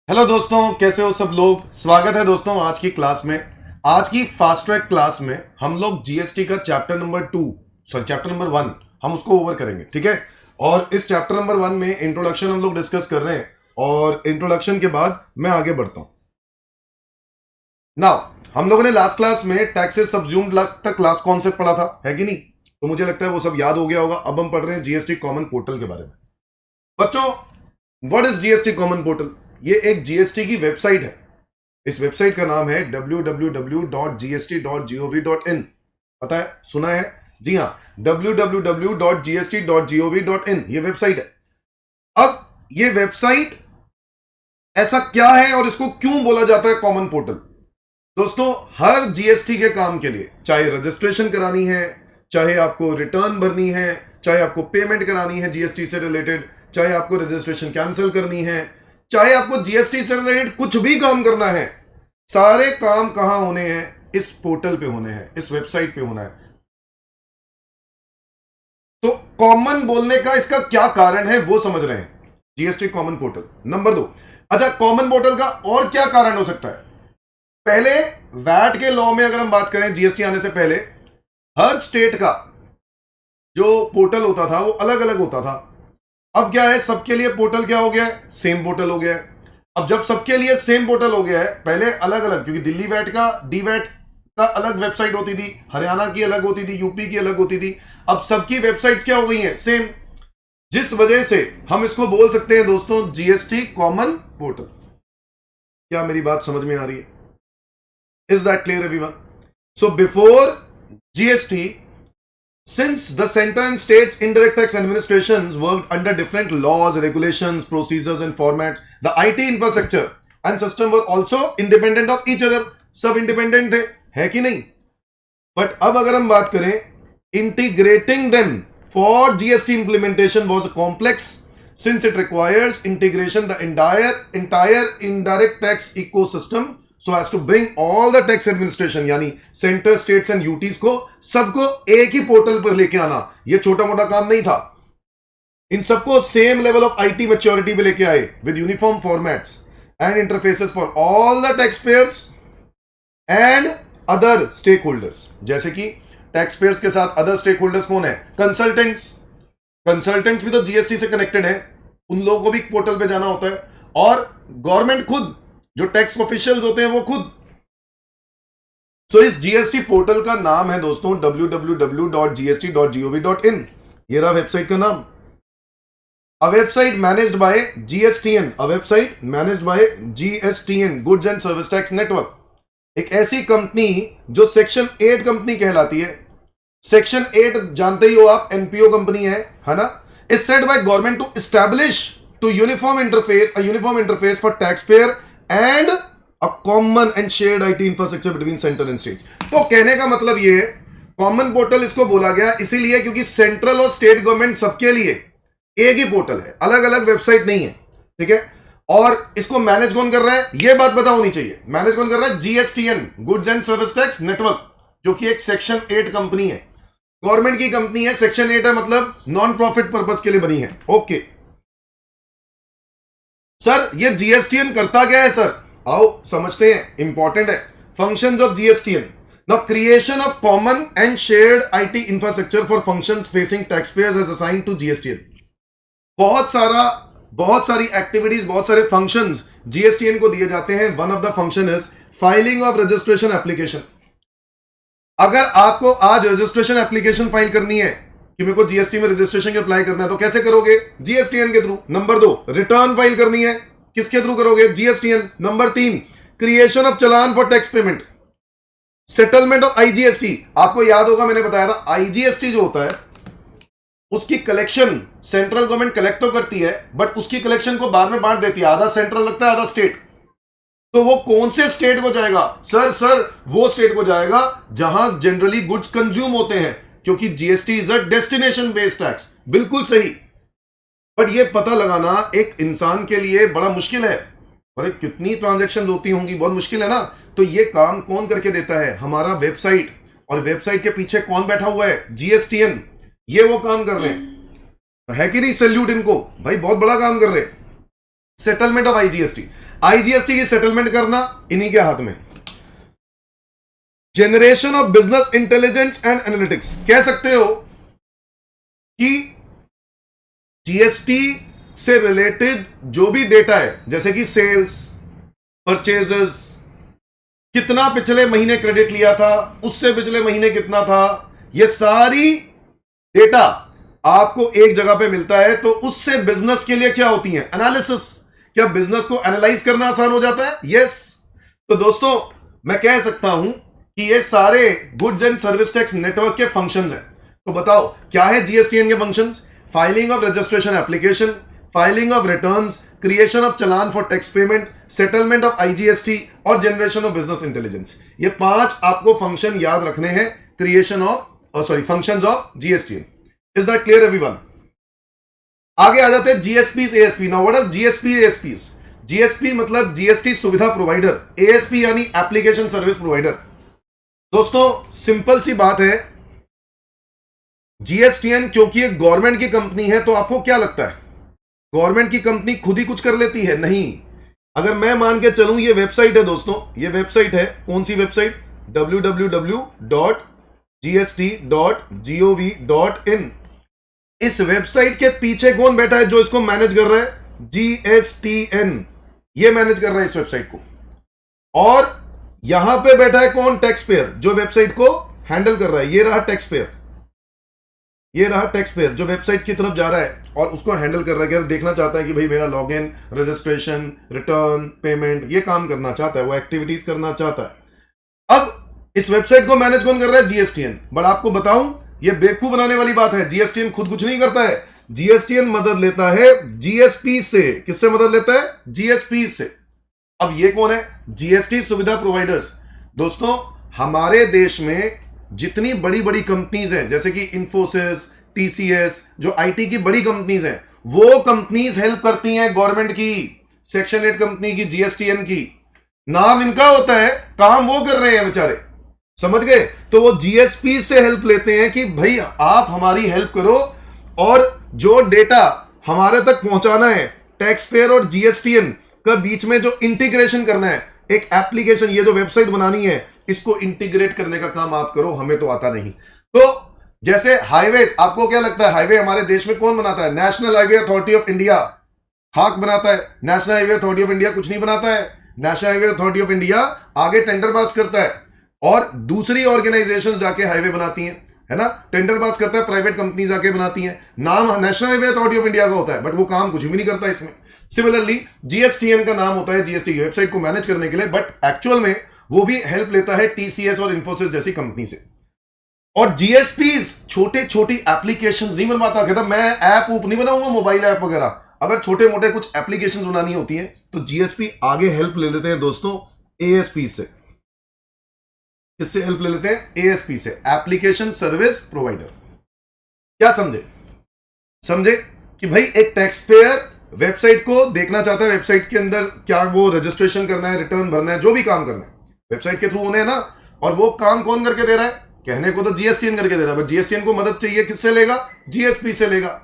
Hello दोस्तों, कैसे हो सब लोग। स्वागत है दोस्तों आज की क्लास में। आज की फास्ट ट्रैक क्लास में हम लोग जीएसटी का चैप्टर नंबर 1 हम उसको ओवर करेंगे, ठीक है। और इस चैप्टर नंबर 1 में इंट्रोडक्शन हम लोग डिस्कस कर रहे हैं और इंट्रोडक्शन के बाद मैं आगे बढ़ता हूं। नाउ हम लोगों ने लास्ट क्लास में टैक्सेस सब्ज्यूम्ड तक क्लास कॉन्सेप्ट पढ़ा था, है कि नहीं। तो मुझे लगता है वो सब याद हो गया होगा। अब हम पढ़ रहे हैं जीएसटी कॉमन पोर्टल के बारे में। बच्चों, what is GST common portal? ये एक जीएसटी की वेबसाइट है। इस वेबसाइट का नाम है www.gst.gov.in। पता है, सुना है? जी हाँ, www.gst.gov.in ये वेबसाइट है। अब ये वेबसाइट ऐसा क्या है और इसको क्यों बोला जाता है कॉमन पोर्टल? दोस्तों, हर जीएसटी के काम के लिए, चाहे रजिस्ट्रेशन करानी है, चाहे आपको रिटर्न भरनी है, चाहे आपको पेमेंट करानी है जीएसटी से रिलेटेड, चाहे आपको रजिस्ट्रेशन कैंसिल करनी है, चाहे आपको जीएसटी से रिलेटेड कुछ भी काम करना है, सारे काम कहां होने हैं? इस पोर्टल पे होने हैं, इस वेबसाइट पे होना है। तो कॉमन बोलने का इसका क्या कारण है वो समझ रहे हैं। GST common portal number 2। अच्छा, कॉमन पोर्टल का और क्या कारण हो सकता है? पहले वैट के लॉ में अगर हम बात करें, जीएसटी आने से पहले हर स्टेट का जो पोर्टल होता था वो अलग अलग होता था। अब क्या है, सबके लिए पोर्टल क्या हो गया है? सेम पोर्टल हो गया है। अब जब सबके लिए सेम पोर्टल हो गया है, पहले अलग अलग, क्योंकि दिल्ली वैट का डी वैट का अलग वेबसाइट होती थी, हरियाणा की अलग होती थी, यूपी की अलग होती थी। अब सबकी वेबसाइट्स क्या हो गई हैं? सेम। जिस वजह से हम इसको बोल सकते हैं दोस्तों जीएसटी कॉमन पोर्टल। क्या मेरी बात समझ में आ रही है? Is that clear everyone? So before GST, since the center and states indirect tax administrations worked under different laws, regulations, procedures and formats, the IT infrastructure and system were also independent of each other. सब independent थे, है कि नहीं? But अब अगर हम बात करें, integrating them for GST implementation was complex since it requires integration the entire indirect tax ecosystem so as to bring all the tax administration यानी सेंटर, स्टेट्स एंड यूटीज को सबको एक ही पोर्टल पर लेके आना। ये छोटा मोटा काम नहीं था। इन सबको same level of IT maturity पे लेके आए with uniform formats and interfaces for all the taxpayers and other stakeholders. जैसे कि टैक्स पेयर्स के साथ अदर स्टेक होल्डर्स कौन है? कंसल्टेंट्स। कंसल्टेंट्स भी तो जीएसटी से कनेक्टेड है, उन लोगों को भी पोर्टल पे जाना होता है। और गवर्नमेंट खुद, जो टैक्स ऑफिशियल्स होते हैं वो खुद। सो इस जीएसटी पोर्टल का नाम है दोस्तों www.gst.gov.in। ये रहा वेबसाइट का नाम। A website managed by GSTN, a website managed by GSTN, goods and service tax network. एक ऐसी कंपनी जो सेक्शन 8 कंपनी कहलाती है। सेक्शन 8 जानते ही हो आप, एनपीओ कंपनी है ना। Is set by government to establish to uniform interface for tax payer and a common and shared IT infrastructure between central and states. तो कहने का मतलब ये है, कॉमन पोर्टल इसको बोला गया इसीलिए क्योंकि सेंट्रल और स्टेट गवर्नमेंट सबके लिए एक ही पोर्टल है, अलग अलग वेबसाइट नहीं है, ठीक है। और इसको मैनेज कौन कर रहा है, यह बात पता होनी चाहिए। मैनेज कौन कर रहा है? GSTN, goods and service tax network, जो कि एक सेक्शन 8 कंपनी है, गवर्नमेंट की कंपनी है। सेक्शन 8 है मतलब नॉन प्रॉफिट पर्पस के लिए बनी है। ओके सर, ये जीएसटीएन करता क्या है सर? आओ समझते हैं, इंपॉर्टेंट है। Functions of GSTN, the creation of common and shared IT infrastructure for functions facing tax payers as assigned to GSTN. बहुत सारी एक्टिविटीज, बहुत सारे फंक्शंस जीएसटीएन को दिए जाते हैं। One of the function is filing of registration application. अगर आपको आज रजिस्ट्रेशन एप्लीकेशन फाइल करनी है कि मेरे को जीएसटी में रजिस्ट्रेशन के अप्लाई करना है, तो कैसे करोगे? जीएसटीएन के थ्रू। नंबर 2, रिटर्न फाइल करनी है, किसके थ्रू करोगे? GSTN. Number 3, creation of challan for tax payment, settlement of IGST. आपको याद होगा मैंने बताया था, आईजीएसटी जो होता है उसकी कलेक्शन सेंट्रल गवर्नमेंट कलेक्ट तो करती है, बट उसकी कलेक्शन को बाद में बांट देती है। आधा सेंट्रल लगता है, आधा स्टेट। तो वो कौन से स्टेट को जाएगा? सर वो स्टेट को जाएगा जहां जनरली गुड्स कंज्यूम होते हैं, क्योंकि GST is a destination based tax. बिल्कुल सही। बट ये पता लगाना एक इंसान के लिए बड़ा मुश्किल है। अरे कितनी ट्रांजैक्शंस होती होंगी, बहुत मुश्किल है ना। तो ये काम कौन करके देता है? हमारा वेबसाइट। और वेबसाइट के पीछे कौन बैठा हुआ है? जीएसटीएन। ये वो काम कर रहे हैं, है कि नहीं? सैल्यूट इनको भाई, बहुत बड़ा काम कर रहे हैं। सेटलमेंट ऑफ आईजीएसटी, आईजीएसटी की सेटलमेंट करना इन्हीं के हाथ में। Generation of business intelligence and analytics, कह सकते हो कि जीएसटी से रिलेटेड जो भी डेटा है, जैसे कि सेल्स, परचेजेस, कितना पिछले महीने क्रेडिट लिया था, उससे पिछले महीने कितना था, ये सारी डेटा आपको एक जगह पे मिलता है। तो उससे बिजनेस के लिए क्या होती है, एनालिसिस। क्या बिजनेस को एनालाइज करना आसान हो जाता है? यस। तो दोस्तों मैं कह सकता हूं कि ये सारे goods and service tax network के फंक्शंस हैं। तो बताओ क्या है जीएसटीएन के functions? Filing of registration application, filing of returns, creation of challan for tax payment, settlement of IGST और जनरेशन ऑफ बिजनेस इंटेलिजेंस। ये 5 आपको फंक्शन याद रखने हैं creation of functions of GSTN. Is that clear everyone? आगे आ जाते हैं GSPs ASP. Now what are GSP ASPs? GSP मतलब जीएसटी सुविधा प्रोवाइडर, एएसपी यानी एप्लीकेशन सर्विस प्रोवाइडर। दोस्तों सिंपल सी बात है, जीएसटीएन क्योंकि एक गवर्नमेंट की कंपनी है, तो आपको क्या लगता है गवर्नमेंट की कंपनी खुद ही कुछ कर लेती है? नहीं। अगर मैं मान के चलूं, ये वेबसाइट है दोस्तों, ये वेबसाइट है, कौन सी वेबसाइट? www.gst.gov.in। इस वेबसाइट के पीछे कौन बैठा है जो इसको मैनेज कर रहा है? जीएसटीएन, ये मैनेज कर रहा है इस वेबसाइट को। और यहां पे बैठा है कौन? टैक्स पेयर, जो वेबसाइट को हैंडल कर रहा है। ये रहा टैक्स पेयर, ये रहा टैक्स पेयर जो वेबसाइट की तरफ जा रहा है और उसको हैंडल कर रहा है। देखना चाहता है कि भाई मेरा लॉगिन, रजिस्ट्रेशन, रिटर्न, पेमेंट, ये काम करना चाहता है, वो एक्टिविटीज करना चाहता है। अब इस वेबसाइट को मैनेज कौन कर रहा है? जीएसटीएन। बट आपको बताऊं, ये बेवकूफ बनाने वाली बात है। जीएसटीएन खुद कुछ नहीं करता है, जीएसटीएन मदद लेता है जीएसपी से। किससे मदद लेता है? जीएसपी से। अब ये कौन है? जीएसटी सुविधा प्रोवाइडर्स। दोस्तों हमारे देश में जितनी बड़ी बड़ी कंपनीज हैं, जैसे कि इंफोसिस, टीसीएस, जो आईटी की बड़ी कंपनीज हैं, वो कंपनीज हेल्प करती हैं गवर्नमेंट की, सेक्शन 8 कंपनी की, जीएसटीएन की। नाम इनका होता है, काम वो कर रहे हैं बेचारे, समझ गए? तो वो जीएसपी से हेल्प लेते हैं कि भाई आप हमारी हेल्प करो, और जो डेटा हमारे तक पहुंचाना है, टैक्स पेयर और जीएसटीएन का बीच में जो इंटीग्रेशन करना है, एक एप्लीकेशन, ये जो वेबसाइट बनानी है, इसको इंटीग्रेट करने का काम आप करो, हमें तो आता नहीं। तो जैसे हाईवेज, आपको क्या लगता है हाईवे हमारे देश में कौन बनाता है? National highway authority of India खाक बनाता है। National highway authority of India कुछ नहीं बनाता है। National highway authority of India आगे टेंडर पास करता है और दूसरी ऑर्गेनाइजेशंस जाके हाईवे बनाती हैं, है ना? टेंडर पास करता है, प्राइवेट कंपनी जाके बनाती हैं। नाम national highway authority of India का होता है, बट वो काम कुछ भी नहीं करता इसमें। सिमिलरली जीएसटीएन का नाम होता है जीएसटी की वेबसाइट को मैनेज करने के लिए, बट एक्चुअल में वो भी हेल्प लेता है टीसीएस और इंफोसिस जैसी कंपनी से। और जीएसपीज छोटे छोटी एप्लीकेशंस नहीं बनवाता। कहता मैं ऐप ऊप नहीं बनाऊंगा, मोबाइल ऐप वगैरह। अगर छोटे मोटे कुछ एप्लीकेशंस बनानी होती हैं तो जीएसपी आगे हेल्प ले लेते हैं दोस्तों एएसपी से। किससे हेल्प ले लेते हैं? एएसपी से, एप्लीकेशन सर्विस प्रोवाइडर। क्या समझे? समझे कि भाई एक टैक्स पेयर वेबसाइट को देखना चाहता है, वेबसाइट के अंदर क्या वो रजिस्ट्रेशन करना है, रिटर्न भरना है, जो भी काम करना है वेबसाइट के थ्रू होने है ना। और वो काम कौन करके दे रहा है? कहने को तो जीएसटीएन करके दे रहा है, बट जीएसटीएन को मदद चाहिए, किससे लेगा? जीएसपी से लेगा।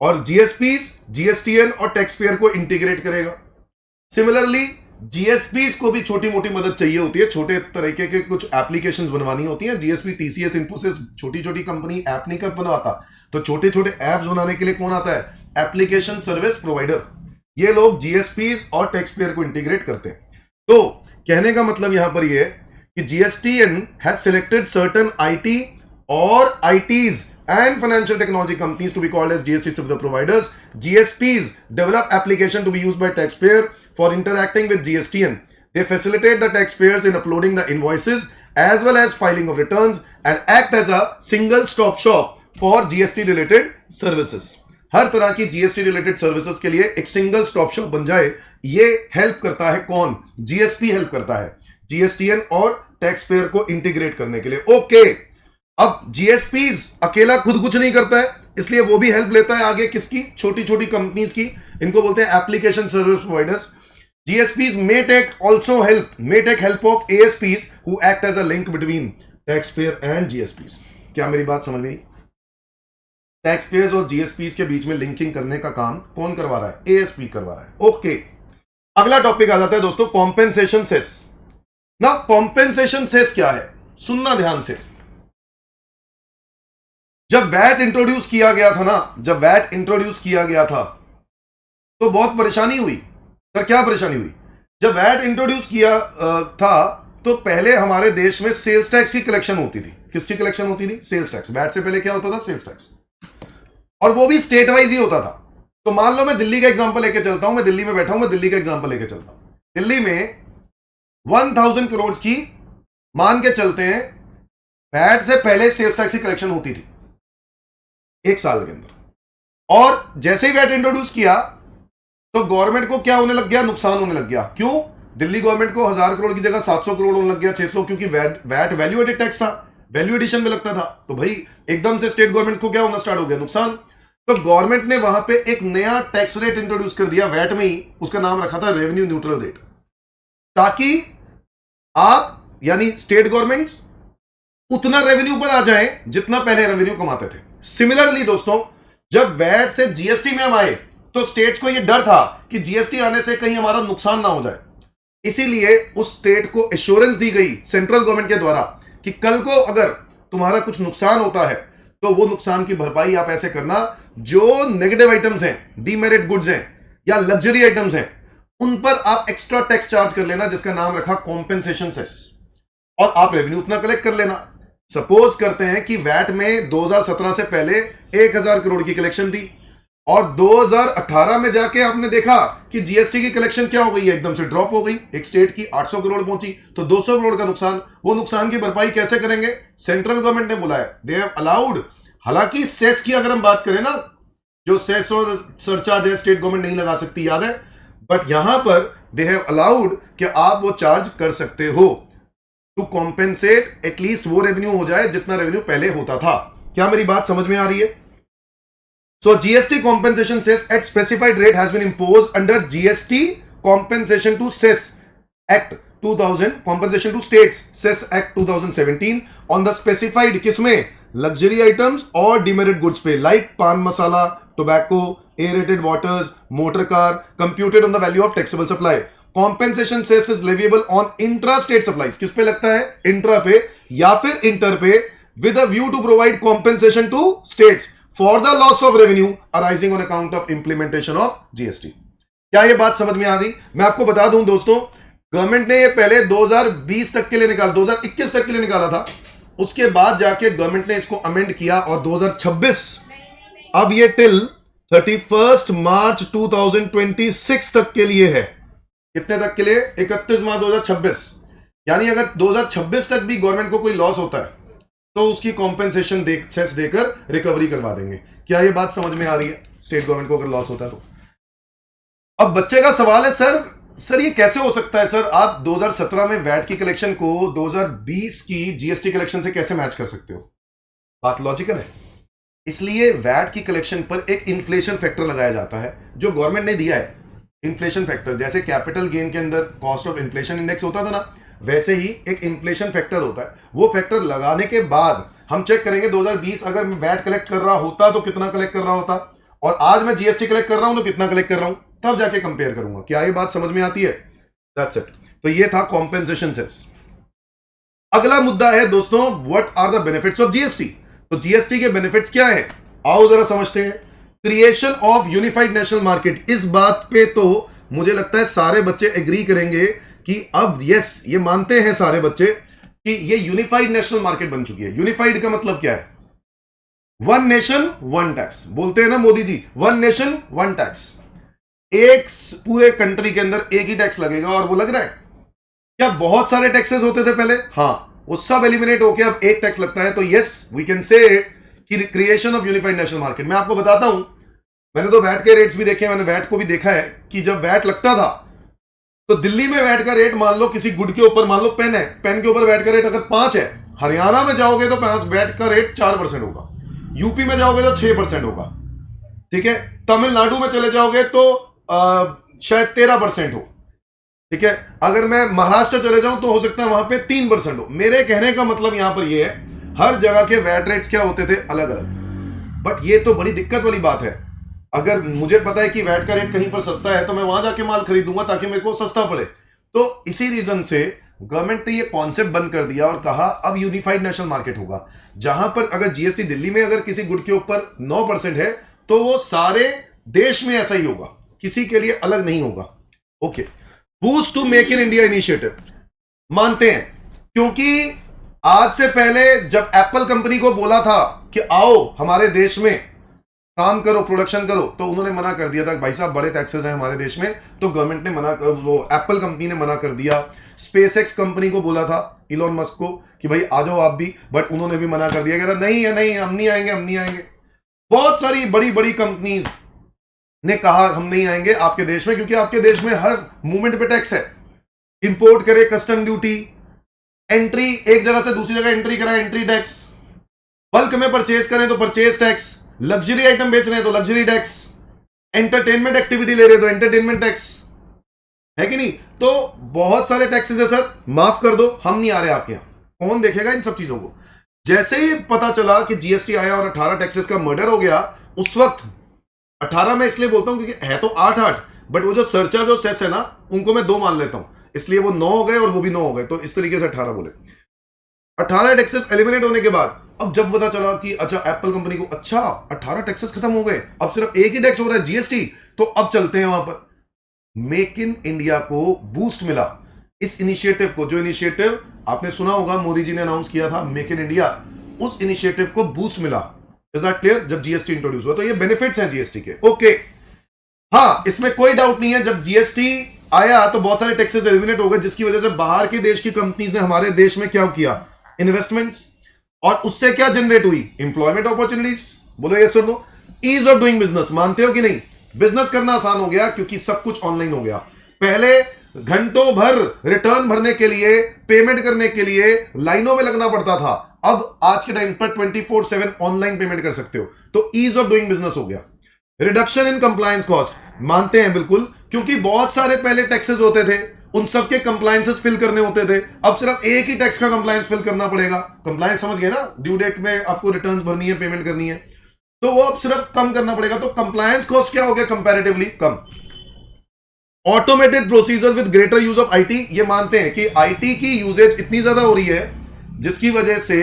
और जीएसपी जीएसटीएन और टैक्स पेयर को इंटीग्रेट करेगा। सिमिलरली जीएसपी को भी छोटी मोटी मदद चाहिए होती है, छोटे तरीके के कुछ एप्लीकेशंस बनवानी होती हैं। जीएसपी, टीसीएस, इंफोसिस छोटी छोटी कंपनी ऐप नहीं कर बनवाता, तो छोटे छोटे ऐप्स बनाने के लिए कौन आता है? Application service provider. ये लोग जीएसपी और टैक्स पेयर को इंटीग्रेट करते हैं। तो कहने का मतलब यहां पर यह है कि GSTN has selected certain IT और ITs and financial technology companies to be called as GST service providers. GSPs develop application to be used by taxpayer for interacting with GSTN. They facilitate the taxpayers in uploading the invoices as well as filing of returns and act as a single stop shop for GST related services. हर तरह की GST related services के लिए एक single stop shop बन जाए, ये help करता है कौन? GSP हेल्प करता है GSTN और टैक्स पेयर को इंटीग्रेट करने के लिए। ओके, अब जीएसपीज अकेला खुद कुछ नहीं करता है, इसलिए वो भी हेल्प लेता है आगे किसकी? छोटी छोटी कंपनीज की। इनको बोलते हैं application service providers. GSPs may take help of ASPs who act as a link between taxpayer and GSPs. क्या मेरी बात समझ में आई? टैक्स पेयर्स और जीएसपीज के बीच में लिंकिंग करने का काम कौन करवा रहा है? एएसपी करवा रहा है। ओके, अगला टॉपिक आ जाता है दोस्तों कॉम्पेंसेशन सेस। ना कॉम्पेंसेशन सेस क्या है, सुनना ध्यान से। जब वैट इंट्रोड्यूस किया गया था ना, जब वैट इंट्रोड्यूस किया गया था तो बहुत परेशानी हुई। सर क्या परेशानी हुई? जब वैट इंट्रोड्यूस किया था तो पहले हमारे देश में सेल्स टैक्स की कलेक्शन होती थी। किसकी कलेक्शन होती थी? Sales tax. वैट से पहले क्या होता था? Sales tax. और वो भी स्टेट वाइज ही होता था। तो मान लो मैं दिल्ली का एग्जांपल लेके चलता हूं, मैं दिल्ली में बैठा हूं, मैं दिल्ली का एग्जांपल लेके चलता हूं। दिल्ली में 1000 करोड़ की मान के चलते हैं वैट से पहले सेल्स टैक्स की कलेक्शन होती थी एक साल के अंदर। और जैसे ही वैट इंट्रोड्यूस किया तो गवर्नमेंट को क्या होने लग गया? नुकसान होने लग गया। क्यों? दिल्ली गवर्नमेंट को 1000 करोड़ की जगह 700 करोड़ होने लग गया, 600, क्योंकि वैट वैल्यू एडेड टैक्स था, वैल्यू एडिशन में लगता था। तो भाई एकदम से स्टेट गवर्नमेंट को क्या होना स्टार्ट हो गया? नुकसान। तो गवर्नमेंट ने वहां पे एक नया टैक्स रेट इंट्रोड्यूस कर दिया वैट में ही, उसका नाम रखा था रेवेन्यू न्यूट्रल रेट, ताकि आप यानी स्टेट गवर्नमेंट्स उतना रेवेन्यू पर आ जाए जितना पहले रेवेन्यू कमाते थे। सिमिलरली दोस्तों, जब वैट से जीएसटी में हम आए तो स्टेट्स को यह डर था कि जीएसटी आने से कहीं हमारा नुकसान ना हो जाए, इसीलिए उस स्टेट को एश्योरेंस दी गई सेंट्रल गवर्नमेंट के द्वारा कि कल को अगर तुम्हारा कुछ नुकसान होता है तो वो नुकसान की भरपाई आप ऐसे करना, जो नेगेटिव आइटम्स हैं, डीमेरिट गुड्स हैं या लग्जरी आइटम्स हैं, उन पर आप एक्स्ट्रा टैक्स चार्ज कर लेना, जिसका नाम रखा कॉम्पेंसेशन सेस, और आप रेवेन्यू उतना कलेक्ट कर लेना। सपोज करते हैं कि वैट में 2017 से पहले 1000 करोड़ की कलेक्शन थी और 2018 में जाके आपने देखा कि जीएसटी की कलेक्शन क्या हो गई है? एकदम से ड्रॉप हो गई, एक स्टेट की 800 करोड़ पहुंची, तो 200 करोड़ का नुकसान। वो नुकसान की भरपाई कैसे करेंगे? सेंट्रल गवर्नमेंट ने बुलाया, दे हैव अलाउड। हालांकि सेस की अगर हम बात करें ना, जो सेस और सरचार्ज है स्टेट गवर्नमेंट नहीं लगा सकती, याद है, बट यहां पर दे हैव अलाउड कि आप वो चार्ज कर सकते हो टू कॉम्पेंसेट, एटलीस्ट वो रेवेन्यू हो जाए जितना रेवेन्यू पहले होता था। क्या मेरी बात समझ में आ रही है? So GST compensation cess at specified rate has been imposed under GST compensation to cess Act 2000, compensation to states cess Act 2017 on the specified किसमें? Luxury items और demerit goods पे, like पान मसाला, tobacco, aerated waters, motor car, computed on the value of taxable supply. Compensation cess is leviable on intra-state supplies. किस पे लगता है? Intra पे या फिर इंटर पे, with a view to provide compensation to states for the loss of revenue arising on account of implementation of GST. क्या ये बात समझ में आ गई? मैं आपको बता दूं दोस्तों, गवर्नमेंट ने ये पहले 2020 तक के लिए निकाला, 2021 तक के लिए निकाला था, उसके बाद जाके गवर्नमेंट ने इसको अमेंड किया और 2026, अब ये टिल 31 मार्च 2026 तक के लिए है। कितने तक के लिए? 31 मार्च 2026। यानी अगर 2026 तक भी गवर्नमेंट को कोई लॉस होता है तो उसकी कॉम्पेंसेशन सेस देकर रिकवरी करवा देंगे। क्या ये बात समझ में आ रही है? स्टेट गवर्नमेंट को अगर लॉस होता है तो। अब बच्चे का सवाल है, सर ये कैसे हो सकता है? सर आप 2017 में वैट की कलेक्शन को 2020 की जीएसटी कलेक्शन से कैसे मैच कर सकते हो? बात लॉजिकल है। इसलिए वैट की कलेक्शन पर एक इन्फ्लेशन फैक्टर लगाया जाता है जो गवर्नमेंट ने दिया है। इन्फ्लेशन फैक्टर, जैसे कैपिटल गेन के अंदर कॉस्ट ऑफ इन्फ्लेशन इंडेक्स होता था ना, वैसे ही एक इन्फ्लेशन फैक्टर होता है। वो फैक्टर लगाने के बाद हम चेक करेंगे 2020 अगर मैं वैट कलेक्ट कर रहा होता तो कितना कलेक्ट कर रहा होता, और आज मैं जीएसटी कलेक्ट कर रहा हूं तो कितना कलेक्ट कर रहा हूं, तब जाके कंपेयर करूंगा। क्या ये बात समझ में आती है? That's it. तो ये था कॉम्पेंसेशन सेस। अगला मुद्दा है दोस्तों, what are the benefits of GST. तो जीएसटी के बेनिफिट्स क्या है, आओ जरा समझते हैं। Creation of unified national market, इस बात पे तो मुझे लगता है सारे बच्चे एग्री करेंगे कि अब यस, ये मानते हैं सारे बच्चे कि ये यूनिफाइड नेशनल मार्केट बन चुकी है। यूनिफाइड का मतलब क्या है? वन नेशन वन टैक्स, बोलते हैं ना Modi ji, one nation one tax. एक पूरे कंट्री के अंदर एक ही टैक्स लगेगा, और वो लग रहा है। क्या बहुत सारे टैक्सेस होते थे पहले? हाँ, वो सब एलिमिनेट होके अब एक टैक्स लगता है। तो यस, वी कैन से कि creation of unified national market. मैं आपको बताता हूं, मैंने तो वैट के रेट्स भी देखे, मैंने वैट को भी देखा है कि जब वैट लगता था तो दिल्ली में वैट का रेट, मान लो किसी गुड के ऊपर, मान लो पेन है, पेन के ऊपर वैट का रेट अगर 5 है, हरियाणा में जाओगे तो 5 वैट का रेट 4% होगा, यूपी में जाओगे तो 6% होगा, ठीक है, तमिलनाडु में चले जाओगे तो शायद 13% हो, ठीक है, अगर मैं महाराष्ट्र चले जाऊं तो हो सकता है वहां पे 3% हो। मेरे कहने का मतलब यहां पर यह है, हर जगह के वैट रेट्स क्या होते थे? अलग अलग। बट ये तो बड़ी दिक्कत वाली बात है। अगर मुझे पता है कि वैट का रेट कहीं पर सस्ता है तो मैं वहां जाके माल खरीदूंगा ताकि मेरे को सस्ता पड़े। तो इसी रीजन से गवर्नमेंट ने ये कॉन्सेप्ट बंद कर दिया और कहा अब यूनिफाइड नेशनल मार्केट होगा, जहां पर अगर जीएसटी दिल्ली में अगर किसी गुड के ऊपर 9% है तो वो सारे देश में ऐसा ही होगा, किसी के लिए अलग नहीं होगा। Okay, boost to make in India initiative मानते हैं, क्योंकि आज से पहले जब एप्पल कंपनी को बोला था कि आओ हमारे देश में काम करो, प्रोडक्शन करो, तो उन्होंने मना कर दिया था भाई साहब बड़े टैक्सेस हैं हमारे देश में, तो गवर्नमेंट ने वो एप्पल कंपनी ने मना कर दिया। स्पेसएक्स कंपनी को बोला था इलॉन मस्क को कि भाई आ जाओ आप भी, बट उन्होंने भी मना कर दिया, कहता नहीं है, नहीं हम नहीं आएंगे, हम नहीं आएंगे। बहुत सारी बड़ी बड़ी कंपनीज ने कहा हम नहीं आएंगे आपके देश में, क्योंकि आपके देश में हर मूवमेंट पे टैक्स है। इंपोर्ट करे कस्टम ड्यूटी, एंट्री एक जगह से दूसरी जगह एंट्री कराए एंट्री टैक्स, बल्क में परचेज करें तो परचेज टैक्स, लग्जरी आइटम बेच रहे हैं तो लग्जरी टैक्स, एंटरटेनमेंट एक्टिविटी ले रहे हैं तो एंटरटेनमेंट टैक्स, है कि नहीं। तो बहुत सारे टैक्सेस है सर, माफ कर दो हम नहीं आ रहे आपके यहां। कौन देखेगा इन सब चीजों को। जैसे ही पता चला कि जीएसटी आया और 18 टैक्सेस का मर्डर हो गया, उस वक्त 18 में इसलिए बोलता हूं क्योंकि है तो 8, बट वो जो सरचार्ज और सेस है ना, उनको मैं 2 मान लेता हूं, इसलिए वो 9 हो गए और वो भी 9 हो गए, तो इस तरीके से 18 बोले। 18 टैक्सेस एलिमिनेट होने के बाद अब जब पता चला कि अच्छा एप्पल कंपनी को अच्छा 18 टैक्सेस खत्म हो गए, अब सिर्फ एक ही टैक्स हो रहा है जीएसटी, तो अब चलते हैं वहां पर। मेक इन इंडिया को बूस्ट मिला इस इनिशिएटिव को, जो इनिशिएटिव आपने सुना होगा मोदी जी ने अनाउंस किया था मेक इन इंडिया, उस इनिशिएटिव को बूस्ट मिला। Is that clear? जब जीएसटी इंट्रोड्यूस हुआ, तो ये बेनिफिट्स हैं जीएसटी के। ओके, हाँ इसमें कोई डाउट नहीं है, जब जीएसटी आया तो बहुत सारे टैक्सेस एलिमिनेट हो गए, जिसकी वजह से बाहर के देश की कंपनीज ने हमारे देश में क्या किया, इन्वेस्टमेंट्स, और उससे क्या जनरेट हुई, एम्प्लॉयमेंट अपॉर्चुनिटीज। बोलो ये सुनो, ईज ऑफ डूइंग बिजनेस, मानते हो कि नहीं? बिजनेस करना आसान हो गया क्योंकि सब कुछ ऑनलाइन हो गया। पहले घंटों भर रिटर्न भरने के लिए, पेमेंट करने के लिए लाइनों में लगना पड़ता था, अब आज के टाइम पर 24/7 ऑनलाइन पेमेंट कर सकते हो, तो ईज ऑफ डूइंग बिजनेस हो गया। रिडक्शन इन कंप्लायंस कॉस्ट, मानते हैं बिल्कुल, क्योंकि बहुत सारे पहले टैक्सेस होते थे, उन सबके कंप्लायंसेस फिल करने होते थे, अब सिर्फ एक ही टैक्स का कंप्लायंस फिल करना पड़ेगा। कंप्लायंस समझ गए ना, ड्यू डेट में आपको रिटर्न्स भरनी है, पेमेंट करनी है, तो वो अब सिर्फ कम करना पड़ेगा, तो कंप्लायंस कॉस्ट क्या हो गया comparatively come. Automated procedure with greater use of IT, ये मानते हैं कि आईटी की यूजेज इतनी ज्यादा हो रही है जिसकी वजह से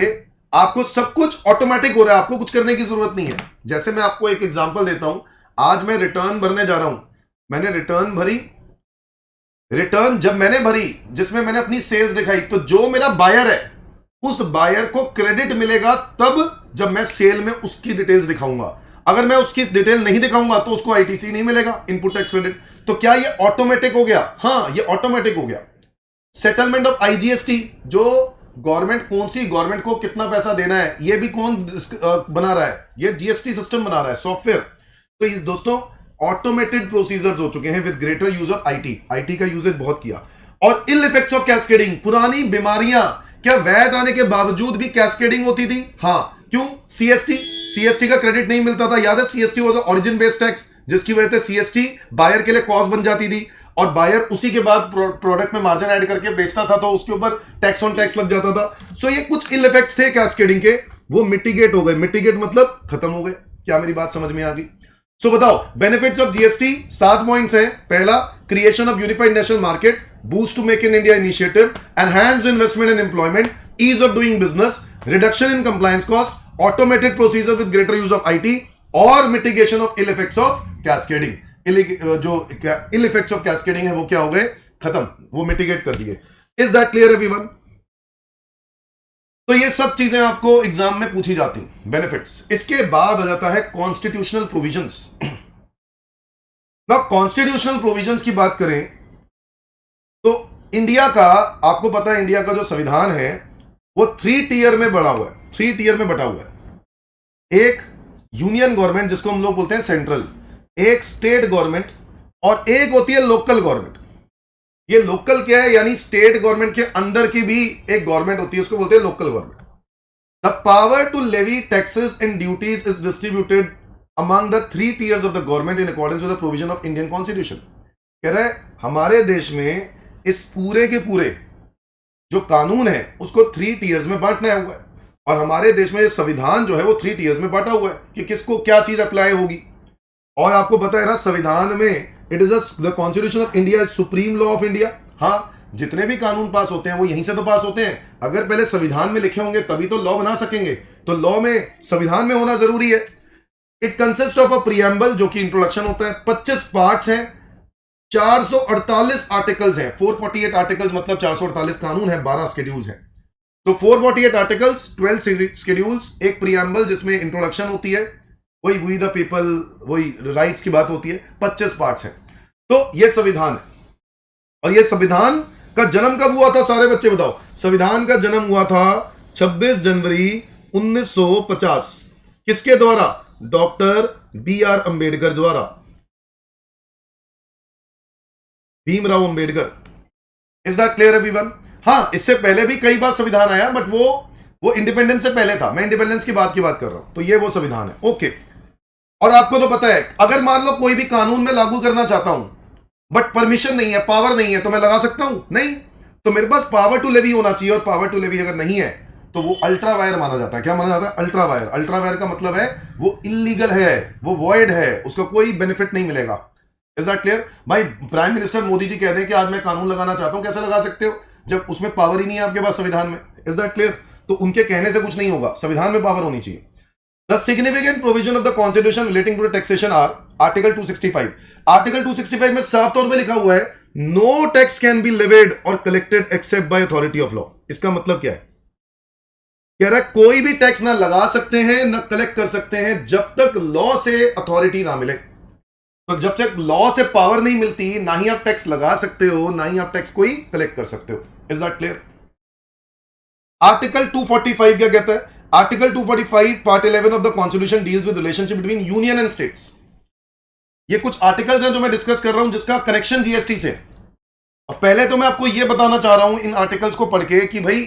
आपको सब कुछ ऑटोमेटिक हो रहा है, आपको कुछ करने की जरूरत नहीं है। जैसे मैं आपको एक एग्जांपल देता हूं, आज मैं रिटर्न भरने जा रहा हूं, मैंने रिटर्न भरी, रिटर्न जब मैंने भरी जिसमें मैंने अपनी सेल्स दिखाई, तो जो मेरा बायर है उस बायर को क्रेडिट मिलेगा तब जब मैं सेल में उसकी डिटेल्स दिखाऊंगा। अगर मैं उसकी डिटेल नहीं दिखाऊंगा तो उसको आईटीसी नहीं मिलेगा, इनपुट टैक्स क्रेडिट। तो क्या ये ऑटोमेटिक हो गया? हाँ ये ऑटोमेटिक हो गया। सेटलमेंट ऑफ आईजीएसटी, जो गवर्नमेंट, कौन सी गवर्नमेंट को कितना पैसा देना है ये भी कौन बना रहा है, ये जीएसटी सिस्टम बना रहा है, सॉफ्टवेयर। तो ये दोस्तों ऑटोमेटेड प्रोसीजर्स हो चुके हैं with greater use of IT, IT का यूजेज बहुत किया। और इल इफेक्ट्स ऑफ कैस्केडिंग, पुरानी बीमारियां, क्या वैट आने के बावजूद भी कैस्केडिंग होती थी? हाँ, क्यों? सीएसटी का क्रेडिट नहीं मिलता था, याद है? CST was origin based tax, जिसकी वजह से सीएसटी बायर के लिए कॉस्ट बन जाती थी, और बायर उसी के बाद प्रोडक्ट में मार्जिन ऐड करके बेचता था, तो उसके ऊपर टैक्स ऑन टैक्स लग जाता था। सो ये कुछ इल इफेक्ट्स थे कैस्केडिंग के, वो मिटिगेट हो गए। मिटिगेट मतलब खत्म हो गए। क्या मेरी बात समझ में आ गई? सो बताओ, बेनिफिट्स ऑफ जीएसटी 7 पॉइंट्स हैं। पहला, creation of unified national market, boost to make in India initiative, enhance investment and employment, ease of doing business, reduction in compliance cost, automated procedure with greater use of IT, और mitigation of ill effects of cascading. जो ill effects of cascading है वो क्या हो गए? खत्म, वो mitigate कर दिए। Is that clear everyone? तो ये सब चीजें आपको एग्जाम में पूछी जाती, बेनिफिट्स। इसके बाद आ जाता है कॉन्स्टिट्यूशनल प्रोविजंस। ना कॉन्स्टिट्यूशनल प्रोविजंस की बात करें तो इंडिया का, आपको पता है इंडिया का जो संविधान है वो 3 टियर में बड़ा हुआ है, 3 टियर में बटा हुआ है। एक यूनियन गवर्नमेंट जिसको हम लोग बोलते हैं सेंट्रल, एक स्टेट गवर्नमेंट, और एक होती है लोकल गवर्नमेंट। ये लोकल क्या है? यानी स्टेट गवर्नमेंट के अंदर की भी एक गवर्नमेंट होती है, उसको बोलते हैं local government. The power to levy taxes and duties is distributed among the 3 tiers of the government in accordance with the provision of Indian constitution. कह रहा है हमारे देश में इस पूरे के पूरे जो कानून है उसको 3 टियर्स में बांटना हुआ है। और हमारे देश में ये संविधान जो है वो 3 टीयर्स में बांटा हुआ है कि किसको क्या चीज अप्लाई होगी। और आपको पता है ना, संविधान में it is the constitution of India is supreme law of India. हाँ, जितने भी कानून पास होते हैं वो यहीं से तो पास होते हैं। अगर पहले संविधान में लिखे होंगे तभी तो लॉ बना सकेंगे, तो लॉ में संविधान में होना जरूरी है। It consist of a preamble, जो कि इंट्रोडक्शन होता है, 25 पार्ट्स हैं, 448 आर्टिकल्स हैं। 448 आर्टिकल्स मतलब 448 कानून है, 12 शेड्यूल्स हैं। तो 448 आर्टिकल्स, 12 शेड्यूल्स, एक प्रीएम्बल जिसमें इंट्रोडक्शन होती है, वही वी द पीपल, वही राइट्स की बात होती है, 25 पार्ट्स हैं। तो ये संविधान है। और ये संविधान का जन्म कब हुआ था, सारे बच्चे बताओ। संविधान का जन्म हुआ था 26 जनवरी 1950। किसके द्वारा? Doctor B.R. अंबेडकर द्वारा, Bhimrao Ambedkar. Is that clear everyone? हाँ, इससे पहले भी कई बार संविधान आया, बट वो इंडिपेंडेंस से पहले था। मैं इंडिपेंडेंस की बात कर रहा हूं। तो ये वो संविधान है। ओके। और आपको तो पता है, अगर मान लो कोई भी कानून में लागू करना चाहता हूं बट परमिशन नहीं है, पावर नहीं है, तो मैं लगा सकता हूं? नहीं। तो मेरे पास पावर टू लेवी होना चाहिए, और पावर टू लेवी अगर नहीं है तो वो अल्ट्रा वायर माना जाता है। क्या माना जाता है? Ultra wire. अल्ट्रा वायर का मतलब है वो इलीगल है, वो वॉइड है, उसका कोई बेनिफिट नहीं मिलेगा। Is that clear? भाई, प्राइम मिनिस्टर मोदी जी कह दें कि आज मैं कानून लगाना चाहता हूं, कैसे लगा सकते हो जब उसमें पावर ही नहीं है आपके पास संविधान में? Is that clear? तो उनके कहने से कुछ नहीं होगा, संविधान में पावर होनी चाहिए। The significant provision of the Constitution relating to the taxation are Article 265. Article 265 में साफ तौर पे लिखा हुआ है, no tax can be levied or collected except by authority of law. इसका मतलब क्या है? कह रहा है कोई भी टैक्स ना लगा सकते हैं ना कलेक्ट कर सकते हैं जब तक लॉ से अथॉरिटी ना मिले। तो जब तक लॉ से पावर नहीं मिलती, ना ही आप टैक्स लगा सकते हो, ना ही आप टैक्स कोई कलेक्ट कर सकते हो। Is that clear? आर्टिकल 245 क्या कहता है? Article 245 part 11 of the constitution deals with relationship between union and states. ये कुछ आर्टिकल्स हैं जो मैं डिस्कस कर रहा हूं जिसका कनेक्शन जीएसटी से। और पहले तो मैं आपको यह बताना चाह रहा हूं इन आर्टिकल्स को पढ़ के कि भाई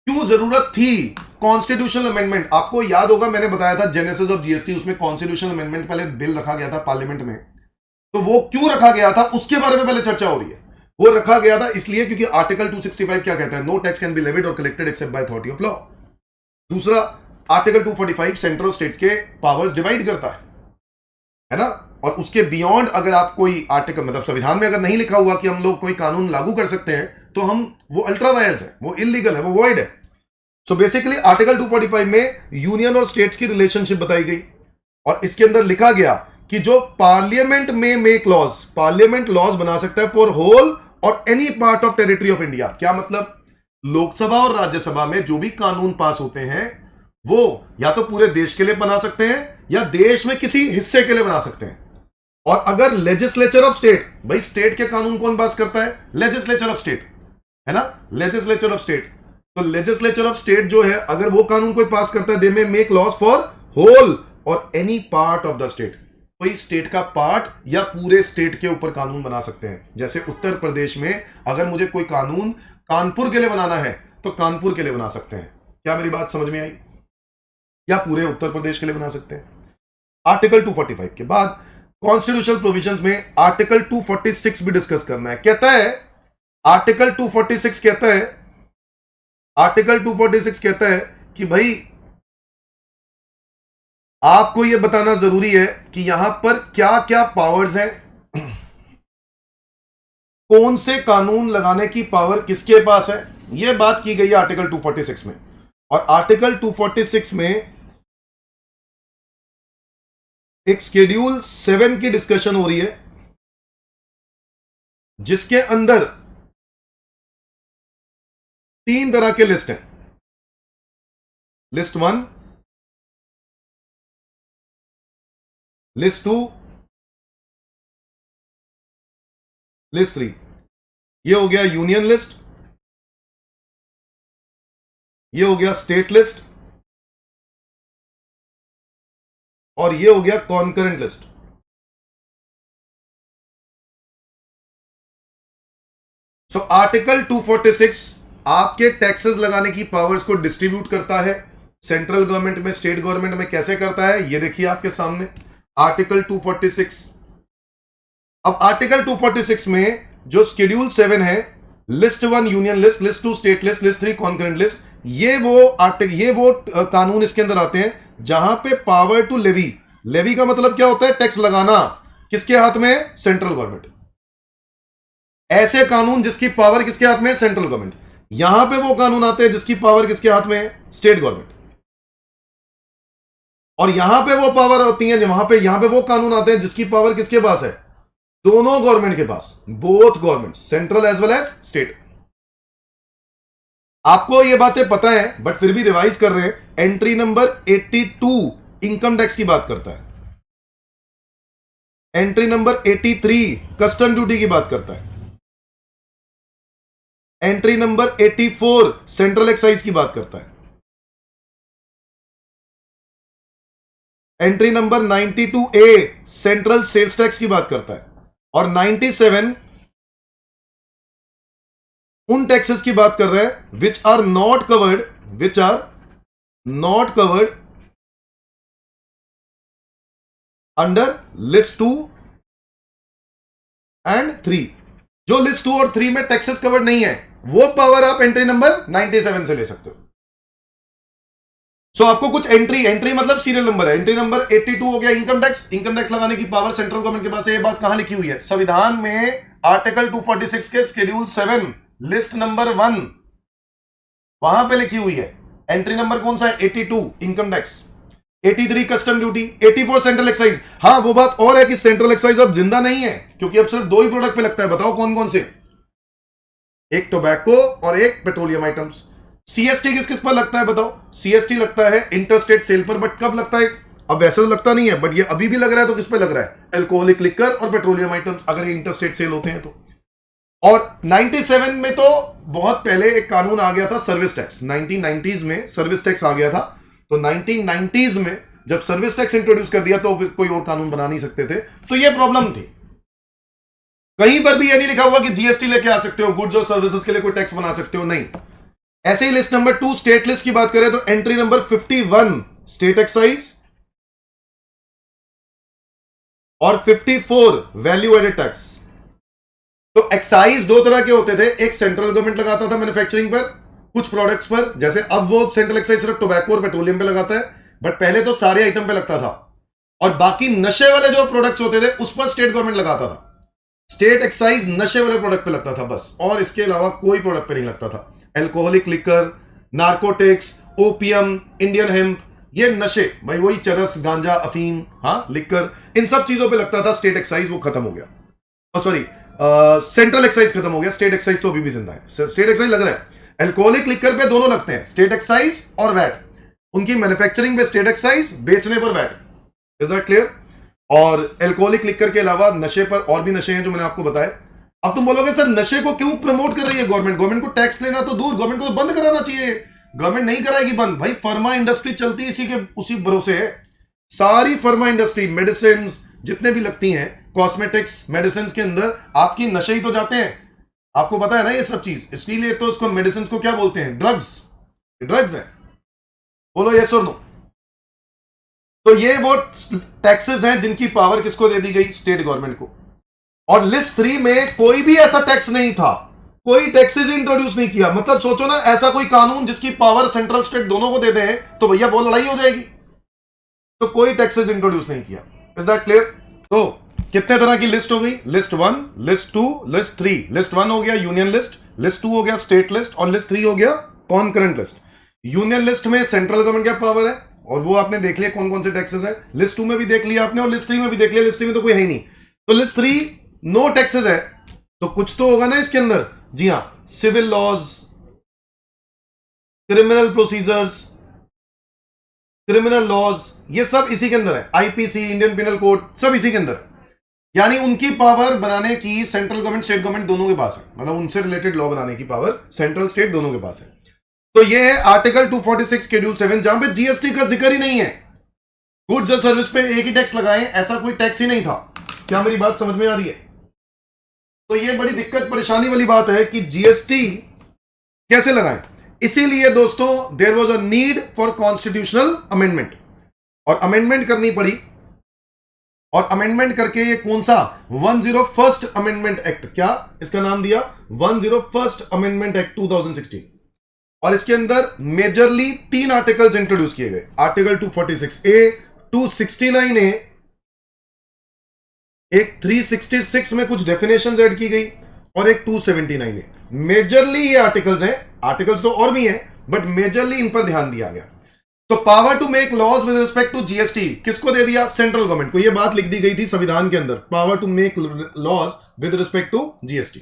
क्यों जरूरत थी कॉन्स्टिट्यूशनल अमेंडमेंट। आपको याद होगा मैंने बताया था जेनेसिस ऑफ जीएसटी, उसमें कॉन्स्टिट्यूशनल अमेंडमेंट पहले बिल रखा गया था पार्लियामेंट में। तो वो क्यों रखा गया था उसके बारे में पहले चर्चा हो रही है। वो रखा गया था इसलिए क्योंकि आर्टिकल 265 क्या कहता है? No tax can be levied और collected except by authority of law. दूसरा, आर्टिकल 245 सेंट्रल स्टेट्स के पावर्स डिवाइड करता है ना। और उसके बियॉन्ड अगर आप कोई आर्टिकल, मतलब संविधान में अगर नहीं लिखा हुआ कि हम लोग कोई कानून लागू कर सकते हैं, तो हम वो अल्ट्रा वायर्स है, वो इलीगल है, वो वॉइड है। सो बेसिकली आर्टिकल 245 में यूनियन और स्टेट्स की रिलेशनशिप बताई गई, और इसके अंदर लिखा गया कि जो पार्लियामेंट में मेक लॉज, पार्लियामेंट लॉज बना सकता है फॉर होल और any part of territory of India. क्या मतलब? लोकसभा और राज्यसभा में जो भी कानून पास होते हैं वो या तो पूरे देश के लिए बना सकते हैं या देश में किसी हिस्से के लिए बना सकते हैं। और अगर लेजिस्लेचर ऑफ स्टेट, भाई स्टेट के कानून कौन पास करता है? लेजिस्लेचर ऑफ स्टेट, है ना, लेजिस्लेचर ऑफ स्टेट। तो लेजिस्लेचर ऑफ स्टेट जो है, अगर वो कानून कोई पास करता है, दे में मेक लॉज फॉर होल और any part of the state. कोई स्टेट का पार्ट या पूरे स्टेट के ऊपर कानून बना सकते हैं। जैसे उत्तर प्रदेश में अगर मुझे कोई कानून कानपुर के लिए बनाना है तो कानपुर के लिए बना सकते हैं। क्या मेरी बात समझ में आई? या पूरे उत्तर प्रदेश के लिए बना सकते हैं। आर्टिकल 245 के बाद कॉन्स्टिट्यूशनल प्रोविजंस में आर्टिकल 246 भी डिस्कस करना है। कहता है आर्टिकल 246 कहता है, आर्टिकल 246 कहता है कि भाई आपको यह बताना जरूरी है कि यहां पर क्या क्या पावर्स हैं, कौन से कानून लगाने की पावर किसके पास है, यह बात की गई है आर्टिकल 246 में। और आर्टिकल 246 में एक शेड्यूल 7 की डिस्कशन हो रही है, जिसके अंदर 3 तरह के लिस्ट हैं। List 1, list 2, list 3। ये हो गया यूनियन लिस्ट, ये हो गया स्टेट लिस्ट, और ये हो गया कॉन्करेंट लिस्ट। सो आर्टिकल 246 आपके टैक्सेस लगाने की पावर्स को डिस्ट्रीब्यूट करता है। सेंट्रल गवर्नमेंट में, स्टेट गवर्नमेंट में कैसे करता है ये देखिए आपके सामने, आर्टिकल 246। अब आर्टिकल 246 में जो शेड्यूल 7 है, list 1 union list, list 2 state list, list 3 concurrent list. ये वो कानून इसके अंदर आते हैं जहां पे पावर टू लेवी, लेवी का मतलब क्या होता है? टैक्स लगाना। किसके हाथ में है? Central government. ऐसे कानून जिसकी पावर किसके हाथ में है? Central government. यहां पे वो कानून आते हैं जिसकी पावर किसके हाथ में है? State government. और यहां पे वो पावर होती है, यहां पे वो कानून आते हैं जिसकी पावर किसके पास है? दोनों गवर्नमेंट के पास, both government, central as well as state. आपको ये बातें पता है बट फिर भी रिवाइज कर रहे हैं। एंट्री नंबर 82 इनकम टैक्स की बात करता है। एंट्री नंबर 83 कस्टम ड्यूटी की बात करता है। एंट्री नंबर 84 सेंट्रल एक्साइज की बात करता है। Entry number 92A central sales tax की बात करता है। और 97 उन टैक्सेस की बात कर रहा है which are not covered under list 2 and 3। जो लिस्ट 2 और 3 में टैक्सेस कवर्ड नहीं है वो पावर आप एंट्री नंबर 97 से ले सकते हो। सो आपको कुछ एंट्री मतलब सीरियल नंबर है। एंट्री नंबर 82 हो गया इनकम टैक्स लगाने की पावर सेंट्रल गवर्नमेंट के पास है। ये बात कहां लिखी हुई है? संविधान में आर्टिकल 246 के शेड्यूल 7 लिस्ट नंबर 1 वहां पे लिखी हुई है। एंट्री नंबर कौन सा है? 82 income tax, 83 custom duty, 84 central excise. हां वो बात और है कि सेंट्रल एक्साइज अब जिंदा नहीं है क्योंकि अब सिर्फ 2 ही प्रोडक्ट पे लगता है। बताओ कौन कौन से? एक टोबैको और एक पेट्रोलियम आइटम्स। सीएसटी किस किस पर लगता है बताओ? सीएसटी लगता है इंटरस्टेट सेल पर, बट कब लगता है? अब वैसे तो लगता नहीं है बट ये अभी भी लग रहा है। तो किस पे लग रहा है? अल्कोहलिक लिकर और पेट्रोलियम आइटम्स, अगर ये इंटरस्टेट सेल होते हैं तो। और 97 में तो बहुत पहले एक कानून आ गया था सर्विस टैक्स। 1990s में सर्विस टैक्स आ गया था। तो 1990s में जब सर्विस टैक्स इंट्रोड्यूस कर दिया तो फिर कोई और कानून बना नहीं सकते थे। तो ये प्रॉब्लम थी। कहीं पर भी ये नहीं लिखा हुआ कि जीएसटी लेके आ सकते हो, गुड्स और सर्विसेज के लिए कोई टैक्स बना सकते हो, नहीं। ऐसे ही लिस्ट नंबर 2 स्टेट लिस्ट की बात करें तो एंट्री नंबर 51 स्टेट एक्साइज और 54 वैल्यू एडेड टैक्स। तो एक्साइज 2 तरह के होते थे। एक सेंट्रल गवर्नमेंट लगाता था मैन्युफैक्चरिंग पर, कुछ प्रोडक्ट्स पर, जैसे अब वो सेंट्रल एक्साइज सिर्फ टोबैको और पेट्रोलियम पे लगाता है, बट पहले तो सारे आइटम पे लगता था। और बाकी नशे वाले जो प्रोडक्ट्स होते थे उस पर स्टेट गवर्नमेंट लगाता था। स्टेट एक्साइज नशे वाले प्रोडक्ट पे लगता था बस, और इसके अलावा कोई प्रोडक्ट पे नहीं लगता था। Alcoholic liquor, narcotics, opium, Indian hemp, ये नशे, भाई वही चरस, गांजा, अफीम, हाँ लिकर, इन सब चीजों पे लगता था स्टेट एक्साइज। वो खत्म हो गया। सॉरी, सेंट्रल एक्साइज खत्म हो गया। स्टेट एक्साइज तो अभी भी जिंदा है। स्टेट एक्साइज लग रहा है। अल्कोहलिक लिकर पे दोनों लगते हैं, स्टेट एक्साइज और वैट। उनकी मैन्युफैक्चरिंग पे स्टेट एक्साइज, बेचने पर वैट। Is that clear? और अल्कोहलिक लिकर के अलावा नशे पर और भी नशे हैं जो मैंने आपको बताया। अब तुम बोलोगे सर नशे को क्यों प्रमोट कर रही है गवर्नमेंट? गवर्नमेंट को टैक्स लेना तो दूर, गवर्नमेंट को तो बंद कराना चाहिए। गवर्नमेंट नहीं कराएगी बंद, भाई फार्मा इंडस्ट्री चलती है उसी भरोसे है। सारी फार्मा इंडस्ट्री, मेडिसिन जितने भी लगती हैं, कॉस्मेटिक्स, मेडिसिन के अंदर आपकी नशे ही तो जाते हैं। आपको पता है ना ये सब चीज। इसके लिए तो उसको मेडिसिन को क्या बोलते हैं? ड्रग्स है। बोलो यस और नो। तो ये वो टैक्सेस हैं जिनकी पावर किसको दे दी गई? स्टेट गवर्नमेंट को। और लिस्ट 3 में कोई भी ऐसा टैक्स नहीं था, कोई टैक्सेस इंट्रोड्यूस नहीं किया। मतलब सोचो ना, ऐसा कोई कानून जिसकी पावर सेंट्रल स्टेट दोनों को दे दे तो भैया बहुत लड़ाई हो जाएगी। तो कोई टैक्सेस इंट्रोड्यूस नहीं किया। Is that clear? तो कितने तरह की लिस्ट हो गई? List 1, list 2, list 3। लिस्ट 1 हो गया यूनियन लिस्ट, लिस्ट 2 हो गया स्टेट लिस्ट, और लिस्ट 3 हो गया कॉन्करेंट लिस्ट। यूनियन लिस्ट में सेंट्रल गवर्नमेंट का पावर है और वो आपने देख लिया कौन कौन से टैक्सेस है। लिस्ट 2 में भी देख लिया आपने और लिस्ट 3 में भी देख लिया। लिस्ट 3 में तो कोई है ही नहीं। तो लिस्ट 3 नो टैक्सेस है, तो कुछ तो होगा ना इसके अंदर। जी हां, civil laws, criminal procedures, criminal laws, ये सब इसी के अंदर है। आईपीसी, इंडियन पिनल कोड, सब इसी के अंदर है। यानी उनकी पावर बनाने की सेंट्रल गवर्नमेंट, स्टेट गवर्नमेंट दोनों के पास है। मतलब उनसे रिलेटेड लॉ बनाने की पावर सेंट्रल स्टेट दोनों के पास है। तो ये है आर्टिकल 246 शेड्यूल 7, जहां पे जीएसटी का जिक्र ही नहीं है। गुड्स और सर्विस पे एक ही टैक्स लगाए, ऐसा कोई टैक्स ही नहीं था। क्या मेरी बात समझ में आ रही है? तो ये बड़ी दिक्कत परेशानी वाली बात है कि जीएसटी कैसे लगाएं। इसीलिए दोस्तों there was a need for constitutional amendment, और अमेंडमेंट करनी पड़ी और अमेंडमेंट करके ये कौन सा 101st अमेंडमेंट एक्ट, क्या इसका नाम दिया 101st अमेंडमेंट एक्ट 2016। और इसके अंदर मेजरली 3 आर्टिकल्स इंट्रोड्यूस किए गए, आर्टिकल 246A, 269A, एक 366 में कुछ डेफिनेशंस ऐड की गई और एक 279A। मेजरली ये आर्टिकल्स हैं, आर्टिकल्स तो और भी हैं बट मेजरली इन पर ध्यान दिया गया। तो power to make laws with respect to GST किसको दे दिया, सेंट्रल गवर्नमेंट को। ये बात लिख दी गई थी संविधान के अंदर, power to make laws with respect to GST.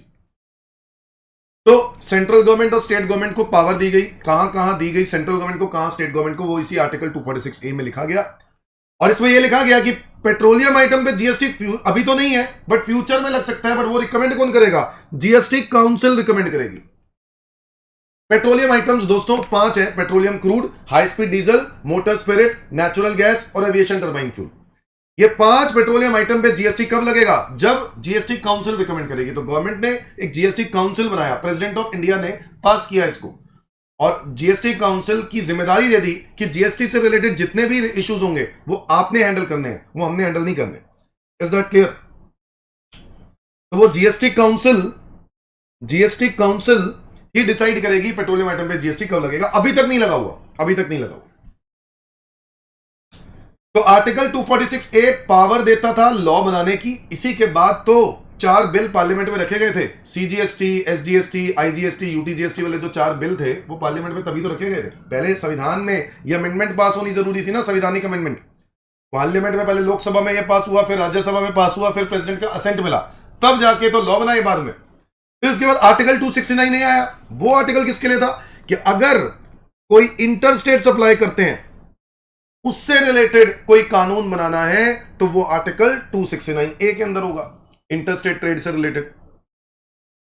तो सेंट्रल गवर्नमेंट और स्टेट गवर्नमेंट को पावर दी गई, कहां दी गई सेंट्रल गवर्नमेंट को, कहां स्टेट गवर्नमेंट को, वो इसी आर्टिकल 246A में लिखा गया। और इसमें यह लिखा गया कि पेट्रोलियम आइटम पे जीएसटी अभी तो नहीं है बट फ्यूचर में लग सकता है, बट वो रिकमेंड कौन करेगा, जीएसटी काउंसिल रिकमेंड करेगी। पेट्रोलियम आइटम्स दोस्तों 5 है, petroleum crude, high speed diesel, motor spirit, natural gas और एविएशन टर्बाइन फ्यूल। ये 5 पेट्रोलियम आइटम पे जीएसटी कब लगेगा, जब जीएसटी काउंसिल रिकमेंड करेगी। तो गवर्नमेंट ने एक जीएसटी काउंसिल बनाया, प्रेसिडेंट ऑफ इंडिया ने पास किया इसको, और जीएसटी काउंसिल की जिम्मेदारी दे दी कि जीएसटी से रिलेटेड जितने भी इश्यूज होंगे वो आपने हैंडल करने हैं, वो हमने हैंडल नहीं करने। Is that clear? तो वो जीएसटी काउंसिल ही डिसाइड करेगी पेट्रोलियम आइटम पे जीएसटी कब लगेगा। अभी तक नहीं लगा हुआ। तो आर्टिकल 246A पावर देता था लॉ बनाने की। इसी के बाद तो 4 बिल पार्लियामेंट में रखे गए थे, सीजीएसटी, एसजीएसटी, आईजीएसटी, यूटीजीएसटी वाले जो 4 बिल थे वो पार्लियामेंट में तभी तो रखे गए थे। पहले संविधान में ये अमेंडमेंट पास होनी जरूरी थी ना, संवैधानिक अमेंडमेंट। पार्लियामेंट में पहले लोकसभा में ये पास हुआ, फिर राज्यसभा में पास हुआ, फिर प्रेसिडेंट का असेंट मिला, तब जाके तो लॉ बनाए बाद में। फिर उसके बाद आर्टिकल 269 आया। वो आर्टिकल किसके लिए था कि अगर कोई इंटर स्टेट सप्लाई करते हैं उससे रिलेटेड कोई कानून बनाना है तो वो आर्टिकल 269A के अंदर होगा, इंटर स्टेट ट्रेड से रिलेटेड।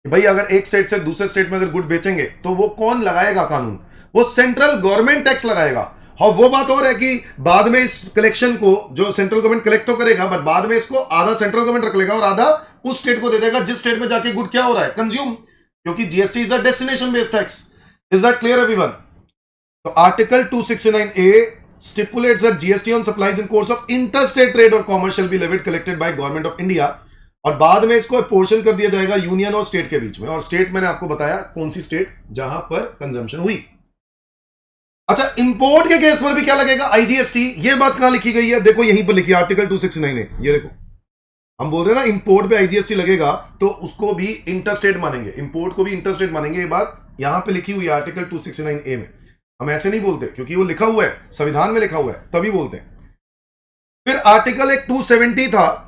भाई अगर एक स्टेट से दूसरे स्टेट में अगर गुड बेचेंगे तो वो कौन लगाएगा कानून, वो सेंट्रल गवर्नमेंट टैक्स लगाएगा। और वो बात और है कि बाद में इस कलेक्शन को जो सेंट्रल गवर्नमेंट कलेक्ट तो करेगा बट बाद में इसको आधा सेंट्रल गवर्नमेंट रख लेगा और आधा उस स्टेट को दे देगा जिस स्टेट में जाके गुड क्या हो रहा है, कंज्यूम, क्योंकि GST is a destination based tax. Is that clear everyone? तो article 269A stipulates that GST on supplies in course of interstate trade or commerce shall be levied collected by government of India। और बाद में इसको portion कर दिया जाएगा union और state के बीच में। और स्टेट मैंने आपको बताया कौन सी स्टेट जहां पर कंजम्पशन हुई। अच्छा, इंपोर्ट के केस पर भी क्या लगेगा, आईजीएसटी। ये बात कहां लिखी गई है, देखो यहीं पर लिखी है आर्टिकल 269A। ये देखो हम बोल रहे हैं ना इंपोर्ट पे आईजीएसटी लगेगा तो उसको भी इंटरस्टेट मानेंगे, इंपोर्ट को भी इंटरस्टेट मानेंगे। ये बात यहां पे लिखी हुई है आर्टिकल 269A में। हम ऐसे नहीं बोलते क्योंकि वो लिखा हुआ है, संविधान में लिखा हुआ है, तभी बोलते हैं। फिर आर्टिकल एक 270 था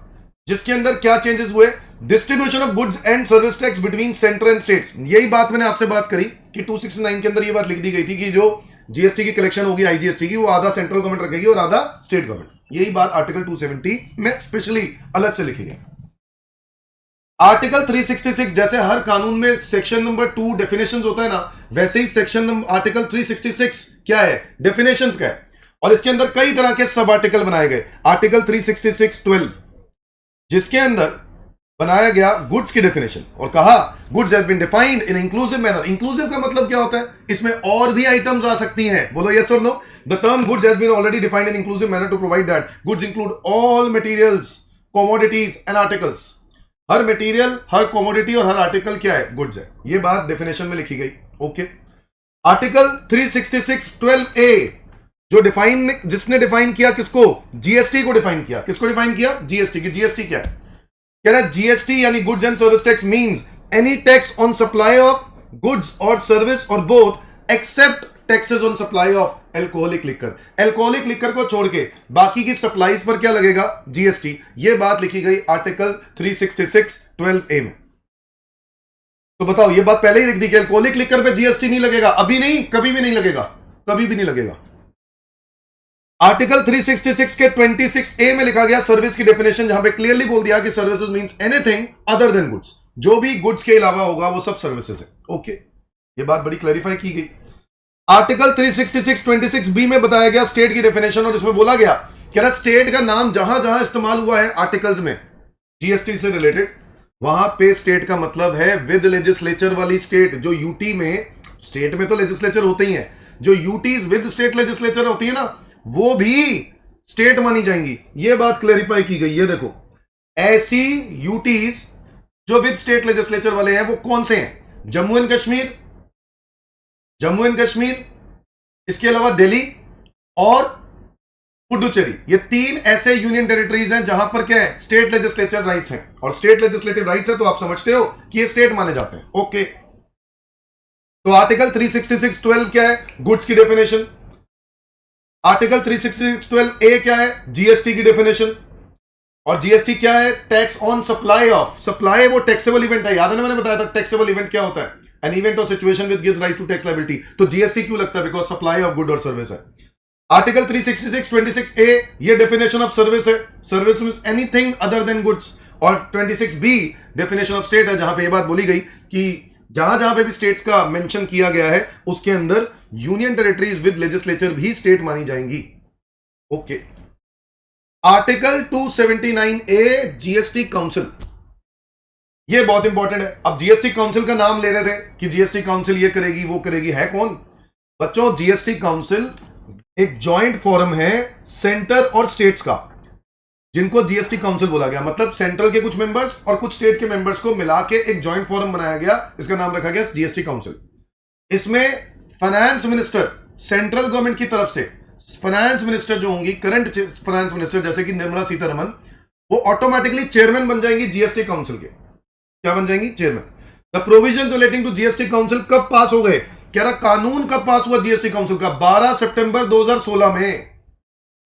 जिसके अंदर क्या चेंजेस हुए, distribution of goods and service tax between centre and states. यही बात मैंने आपसे बात करी कि 269 के अंदर ये बात लिख दी गई थी कि जो जीएसटी की कलेक्शन होगी आईजीएसटी की, वो आधा सेंट्रल गवर्नमेंट रखेगी और आधा स्टेट गवर्नमेंट। यही बात आर्टिकल 270 में स्पेशली अलग से लिखी गई। आर्टिकल 366, जैसे हर कानून में सेक्शन नंबर 2 डेफिनेशंस होता है ना, वैसे ही सेक्शन आर्टिकल 366 क्या है, डेफिनेशंस का है। और इसके अंदर कई तरह के सब आर्टिकल बनाए गए। आर्टिकल 366(12) जिसके अंदर बनाया गया गुड्स की डेफिनेशन और कहा goods have been defined in inclusive manner. Inclusive का मतलब क्या होता है, इसमें और भी आइटम्स आ सकती हैं, बोलो यस और no. The term goods has been already defined in inclusive manner to provide that goods include all materials, commodities and articles. हर मटेरियल, हर कमोडिटी और हर आर्टिकल क्या है, गुड्स है। ये बात डेफिनेशन में लिखी गई। ओके। आर्टिकल 366(12)A जो जिसने डिफाइन किया किसको, जीएसटी को डिफाइन किया। किसको डिफाइन किया, जीएसटी की। जीएसटी क्या है, कह रहा है जीएसटी यानी goods and service tax means any tax on supply of goods or service or both except taxes on supply of alcoholic liquor. Alcoholic liquor को छोड़ के बाकी की सप्लाईज पर क्या लगेगा, जीएसटी। ये बात लिखी गई आर्टिकल 366(12)A में। तो बताओ, ये बात पहले ही लिख दी कि एल्कोहलिक लिकर पे जीएसटी नहीं लगेगा, अभी नहीं, कभी भी नहीं लगेगा, कभी भी नहीं लगेगा। आर्टिकल 366 के 26A में लिखा गया सर्विस की डेफिनेशन, जहां पे क्लियरली बोल दिया कि services means anything other than goods. जो भी गुड्स के अलावा होगा वो सब सर्विसेज है। ओके, ये बात बड़ी क्लैरिफाई की गई। आर्टिकल 366(26)B में बताया गया स्टेट की डेफिनेशन और इसमें बोला गया कि स्टेट का नाम जहां जहां इस्तेमाल हुआ है आर्टिकल्स में जीएसटी से रिलेटेड, वहां पे स्टेट का मतलब है विद लेजिस्लेचर वाली स्टेट। जो यूटी में, स्टेट में तो लेजिस्लेचर होते ही हैं, जो यूटीज विद स्टेट लेजिस्लेचर होती है ना, वो भी स्टेट मानी जाएंगी, ये बात क्लैरिफाई की गई है। देखो ऐसी यूटीज जो विद स्टेट लेजिस्लेचर वाले हैं वो कौन से हैं? जम्मू एंड कश्मीर, जम्मू एंड कश्मीर, इसके अलावा दिल्ली और पुडुचेरी। ये तीन ऐसे यूनियन टेरिटरीज हैं जहां पर क्या है, स्टेट लेजिस्लेचर राइट्स हैं। और स्टेट लेजिस्लेटिव राइट्स है तो आप समझते हो कि ये स्टेट माने जाते हैं। ओके, तो आर्टिकल 366(12) क्या है? गुड्स की डेफिनेशन। आर्टिकल 366(12) ए क्या है? जीएसटी की डेफिनेशन। और जीएसटी क्या है? Tax on supply of. Supply वो टैक्सेबल इवेंट है, याद है ना मैंने बताया था टैक्सेबल इवेंट क्या होता है? An event or situation which gives rise to tax liability. तो जीएसटी क्यों लगता है? बिकॉज सप्लाई ऑफ गुड और सर्विस है। आर्टिकल 366(26) ए ये डेफिनेशन ऑफ सर्विस है। Service means anything other than goods. और 26 बी डेफिनेशन ऑफ स्टेट है, जहां पे ये बात बोली गई कि जहां जहां पे भी स्टेट्स का मेंशन किया गया है उसके अंदर यूनियन टेरिटरीज विद लेजिस्लेचर भी स्टेट मानी जाएंगी। ओके, आर्टिकल 279 ए जीएसटी काउंसिल, ये बहुत इंपॉर्टेंट है। अब जीएसटी काउंसिल का नाम ले रहे थे कि जीएसटी काउंसिल ये करेगी वो करेगी, है कौन बच्चों? जीएसटी काउंसिल एक जॉइंट फोरम है सेंटर और स्टेट्स का, जिनको जीएसटी काउंसिल बोला गया। मतलब सेंट्रल के कुछ मेंबर्स और कुछ स्टेट के मेंबर्स को मिला के एक जॉइंट फोरम बनाया गया, इसका नाम रखा गया जीएसटी काउंसिल। इसमें फाइनेंस मिनिस्टर, सेंट्रल गवर्नमेंट की तरफ से फाइनेंस मिनिस्टर जो होंगी, करंट फाइनेंस मिनिस्टर जैसे कि निर्मला सीतारमन, वो ऑटोमेटिकली चेयरमैन बन जाएंगी जीएसटी काउंसिल के। क्या बन जाएंगी? Chairman. The provisions relating to GST council कब पास हो गए? कह रहा कानून कब पास हुआ जीएसटी काउंसिल का? 12 सितंबर 2016 में।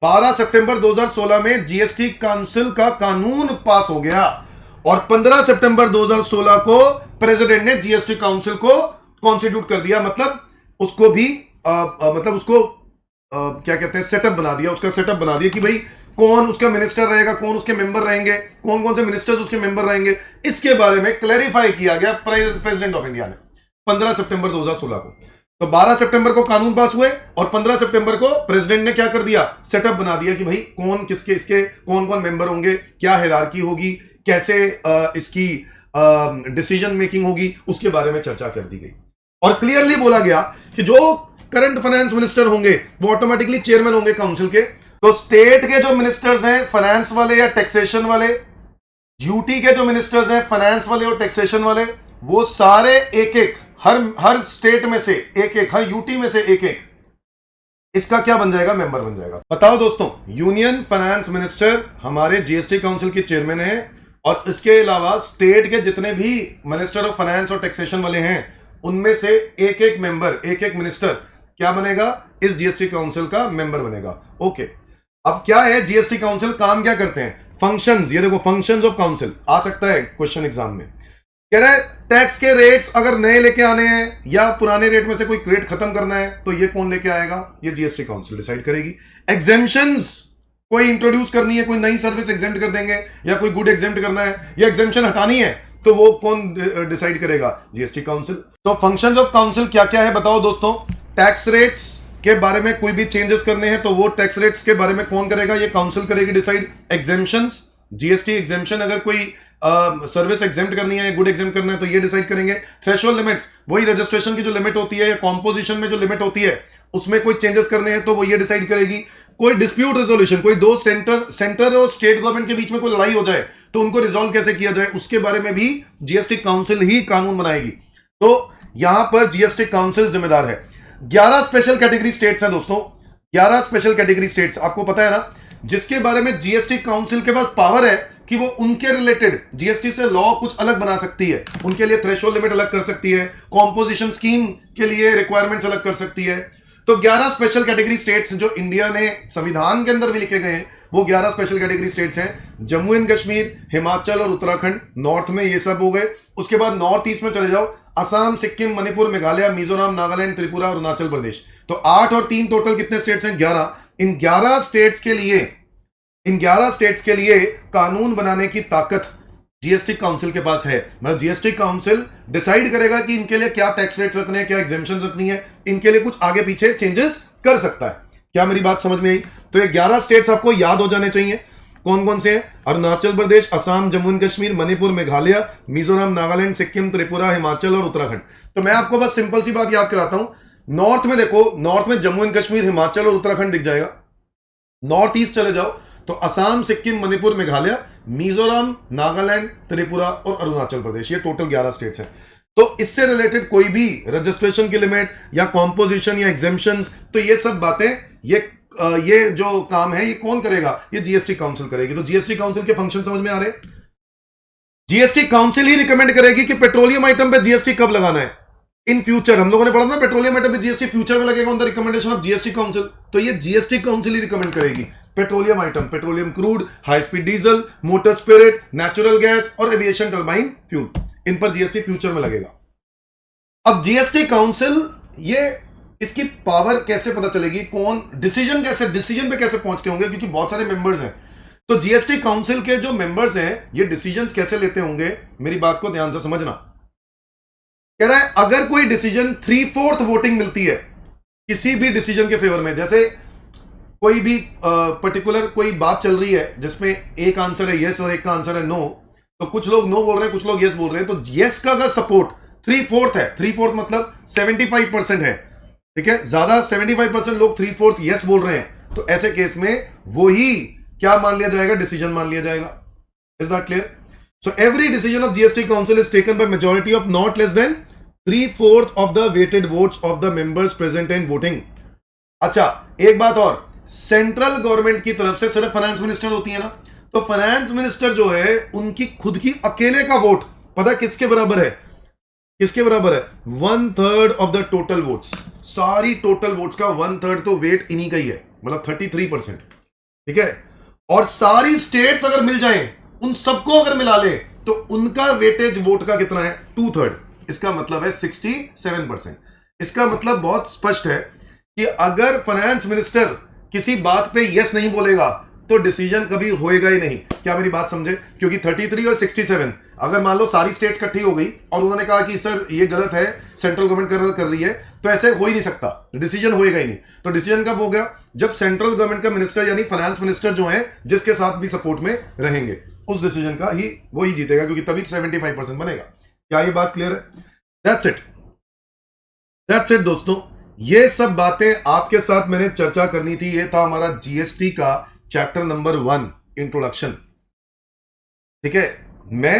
12 सितंबर 2016 में जीएसटी काउंसिल का कानून पास हो गया और 15 सितंबर 2016 को प्रेसिडेंट ने जीएसटी काउंसिल को कॉन्स्टिट्यूट कर दिया। मतलब उसको भी मतलब उसको क्या कहते हैं, सेटअप बना दिया, उसका सेटअप बना दिया कि भाई कौन उसका मिनिस्टर रहेगा, कौन उसके मेंबर रहेंगे, कौन कौन से मिनिस्टर्स उसके मेंबर रहेंगे, इसके बारे में क्लैरिफाई किया गया प्रेसिडेंट ऑफ इंडिया ने 15 सितंबर 2016 को। तो 12 सितंबर को कानून पास हुए और 15 सितंबर को प्रेसिडेंट ने क्या कर दिया? सेटअप बना दिया कि भाई कौन किसके इसके कौन कौन मेंबर होंगे, क्या हायरार्की होगी, कैसे इसकी डिसीजन मेकिंग होगी, उसके बारे में चर्चा कर दी गई। और क्लियरली बोला गया कि जो करंट फाइनेंस मिनिस्टर होंगे वो ऑटोमेटिकली चेयरमैन होंगे काउंसिल के। तो स्टेट के जो मिनिस्टर्स हैं फाइनेंस वाले या टैक्सेशन वाले, यूटी के जो मिनिस्टर्स हैं फाइनेंस वाले और टैक्सेशन वाले, वो सारे एक एक हर स्टेट में से एक एक, हर यूटी में से एक एक इसका क्या बन जाएगा? मेंबर बन जाएगा। बताओ दोस्तों, यूनियन फाइनेंस मिनिस्टर हमारे जीएसटी काउंसिल के चेयरमैन हैं और इसके अलावा स्टेट के जितने भी मिनिस्टर ऑफ फाइनेंस और टैक्सेशन वाले हैं उनमें से एक एक मेंबर, एक एक मिनिस्टर क्या बनेगा? इस जीएसटी काउंसिल का मेंबर बनेगा। ओके, अब क्या है जीएसटी काउंसिल, काम क्या करते हैं? फंक्शंस, ये देखो फंक्शंस ऑफ काउंसिल आ सकता है क्वेश्चन एग्जाम में। कह रहा है टैक्स के रेट्स अगर नए लेके आने हैं या पुराने रेट में से कोई रेट खत्म करना है तो ये कौन लेके आएगा? ये जीएसटी काउंसिल डिसाइड करेगी। एग्जेम्पशंस कोई इंट्रोड्यूस करनी है, कोई नई सर्विस एग्जेम्प्ट कर देंगे या कोई गुड एग्जेम्प्ट करना है या एग्जेम्पशन हटानी है तो वो कौन डिसाइड करेगा? GST council. तो फंक्शंस ऑफ काउंसिल क्या क्या है बताओ दोस्तों? टैक्स रेट्स के बारे में कोई भी चेंजेस करने हैं तो वो टैक्स रेट्स के बारे में कौन करेगा? ये काउंसिल करेगी डिसाइड। एग्जेम्पशंस, जीएसटी एग्जेम्पशन, अगर कोई सर्विस एग्जेम्प्ट करनी है, गुड एग्जेम्प्ट करना है तो ये डिसाइड करेंगे। थ्रेशोल्ड लिमिट्स, वही रजिस्ट्रेशन की जो लिमिट होती है या कॉम्पोजिशन में जो लिमिट होती है उसमें कोई चेंजेस करने हैं तो वो ये डिसाइड करेगी। कोई डिस्प्यूट रेजोल्यूशन, कोई दो सेंटर और स्टेट गवर्नमेंट के बीच में कोई लड़ाई हो जाए तो उनको रिजॉल्व कैसे किया जाए उसके बारे में भी जीएसटी काउंसिल ही कानून बनाएगी। तो यहां पर जीएसटी काउंसिल जिम्मेदार है। 11 स्पेशल कैटेगरी स्टेट्स हैं दोस्तों, 11 स्पेशल कैटेगरी स्टेट्स, आपको पता है ना, जिसके बारे में जीएसटी काउंसिल के पास पावर है कि वो उनके रिलेटेड जीएसटी से लॉ कुछ अलग बना सकती है, उनके लिए थ्रेशोल्ड लिमिट अलग कर सकती है, कॉम्पोजिशन स्कीम के लिए रिक्वायरमेंट्स अलग कर सकती है। तो 11 स्पेशल कैटेगरी स्टेट्स जो इंडिया ने संविधान के अंदर भी लिखे गए हैं वो 11 स्पेशल कैटेगरी स्टेट्स हैं। जम्मू एंड कश्मीर, हिमाचल और उत्तराखंड नॉर्थ में ये सब हो गए। उसके बाद नॉर्थ ईस्ट में चले जाओ, असम, सिक्किम, मणिपुर, मेघालय, मिजोरम, नागालैंड, त्रिपुरा, अरुणाचल प्रदेश। तो 8 और 3 टोटल कितने स्टेट्स हैं? 11। इन 11 स्टेट्स के लिए कानून बनाने की ताकत जीएसटी काउंसिल के पास है। मतलब जीएसटी काउंसिल डिसाइड करेगा कि इनके लिए क्या टैक्स रेट्स रखने हैं, क्या एग्जेम्पशन रखनी है, इनके लिए कुछ आगे पीछे चेंजेस कर सकता है। क्या मेरी बात समझ में आई? तो ये 11 स्टेट्स आपको याद हो जाने चाहिए। कौन कौन से हैं? अरुणाचल प्रदेश, असम, जम्मू एंड कश्मीर, मणिपुर, मेघालय, मिजोरम, नागालैंड, सिक्किम, त्रिपुरा, हिमाचल और उत्तराखंड। तो मैं आपको बस सिंपल सी बात याद कराता हूं। नॉर्थ में देखो, नॉर्थ में जम्मू एंड कश्मीर, हिमाचल और उत्तराखंड दिख जाएगा। नॉर्थ ईस्ट चले जाओ तो असम, सिक्किम, मणिपुर, मेघालय, मिजोरम, नागालैंड, त्रिपुरा और अरुणाचल प्रदेश, ये टोटल 11 स्टेट्स हैं। तो इससे रिलेटेड कोई भी रजिस्ट्रेशन की लिमिट या कॉम्पोजिशन या एग्जेम्पशंस, तो ये सब बातें, ये जो काम है ये कौन करेगा? ये जीएसटी काउंसिल करेगी। तो जीएसटी काउंसिल के फंक्शन समझ में आ रहे? जीएसटी काउंसिल ही रिकमेंड करेगी कि पेट्रोलियम आइटम पे जीएसटी कब लगाना है इन फ्यूचर। हम लोगों ने पढ़ा ना, पेट्रोलियम आइटम पे जीएसटी फ्यूचर में लगेगा on the recommendation of GST council. तो ये जीएसटी काउंसिल ही रिकमेंड करेगी petroleum item, petroleum crude, high speed diesel, motor spirit, natural gas और एविएशन टर्बाइन फ्यूल, इन पर जीएसटी फ्यूचर में लगेगा। अब जीएसटी काउंसिल, ये इसकी पावर कैसे पता चलेगी, कौन डिसीजन पे कैसे पहुंच के होंगे, क्योंकि बहुत सारे मेंबर्स हैं। तो जीएसटी काउंसिल के जो मेंबर्स हैं ये डिसीजंस कैसे लेते होंगे, मेरी बात को ध्यान से समझना। कह रहा है अगर कोई डिसीजन 3/4 वोटिंग मिलती है किसी भी डिसीजन के फेवर में, जैसे कोई भी पर्टिकुलर कोई बात चल रही है जिसमें एक आंसर है यस और एक का आंसर है नो, तो कुछ लोग नो बोल रहे हैं, कुछ लोग यस बोल रहे हैं, तो यस का अगर सपोर्ट 3/4 है, 3/4 मतलब 75% है, ठीक है, ज्यादा 75% लोग 3/4 यस बोल रहे हैं, तो ऐसे केस में वही क्या मान लिया जाएगा, डिसीजन मान लिया जाएगा। Is that clear? So every decision of GST council is taken by majority of not less than 3/4 of the weighted votes of the members present in voting. अच्छा, एक बात और, सेंट्रल गवर्नमेंट की तरफ से सिर्फ फाइनेंस मिनिस्टर होती है ना, तो फाइनेंस मिनिस्टर जो है उनकी खुद की अकेले का वोट पता किसके बराबर है? किसके बराबर है? 1/3 ऑफ द टोटल वोट्स। सारी टोटल वोट्स का 1/3 तो वेट इन्हीं का ही है, मतलब 33%, ठीक है। और सारी स्टेट्स अगर मिल जाएं, उन सबको अगर मिला ले, तो उनका वेटेज वोट का कितना है? 2/3। इसका मतलब है 67%। इसका मतलब बहुत स्पष्ट है कि अगर फाइनेंस मिनिस्टर किसी बात पे यस नहीं बोलेगा तो डिसीजन कभी होएगा ही नहीं। क्या मेरी बात समझे? क्योंकि 33 और 67, अगर मान लो सारी स्टेट्स इकट्ठी हो गई और उन्होंने कहा कि सर ये गलत है, सेंट्रल गवर्नमेंट कर रही है, तो ऐसे हो ही नहीं सकता, डिसीजन होएगा ही नहीं। तो डिसीजन कब हो गया? जब सेंट्रल गवर्नमेंट का मिनिस्टर यानी फाइनेंस मिनिस्टर जो है, जिसके साथ भी सपोर्ट में रहेंगे, उस डिसीजन का ही वो ही जीतेगा, क्योंकि तभी 75% बनेगा। क्या ये बात क्लियर है? दैट्स इट दोस्तों, ये सब बातें आपके साथ मैंने चर्चा करनी थी। ये था हमारा जीएसटी का चैप्टर नंबर 1 इंट्रोडक्शन, ठीक है। मैं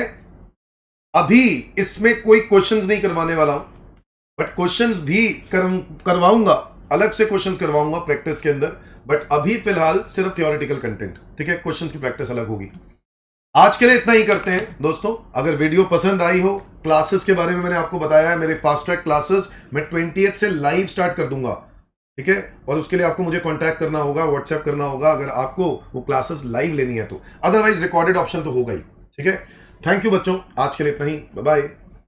अभी इसमें कोई क्वेश्चंस नहीं करवाने वाला हूं, बट क्वेश्चंस भी करवाऊंगा, अलग से क्वेश्चंस करवाऊंगा प्रैक्टिस के अंदर, बट अभी फिलहाल सिर्फ थियोरेटिकल कंटेंट, ठीक है। क्वेश्चंस की प्रैक्टिस अलग होगी। आज के लिए इतना ही करते हैं दोस्तों। अगर वीडियो पसंद आई हो, क्लासेस के बारे में मैंने आपको बताया है, मेरे फास्ट ट्रैक क्लासेस मैं 20th से लाइव स्टार्ट कर दूंगा, ठीक है। और उसके लिए आपको मुझे कांटेक्ट करना होगा, व्हाट्सएप करना होगा अगर आपको वो क्लासेस लाइव लेनी है तो, अदरवाइज रिकॉर्डेड ऑप्शन तो होगा ही, ठीक है। थैंक यू बच्चों, आज के लिए इतना ही, बाय बाय।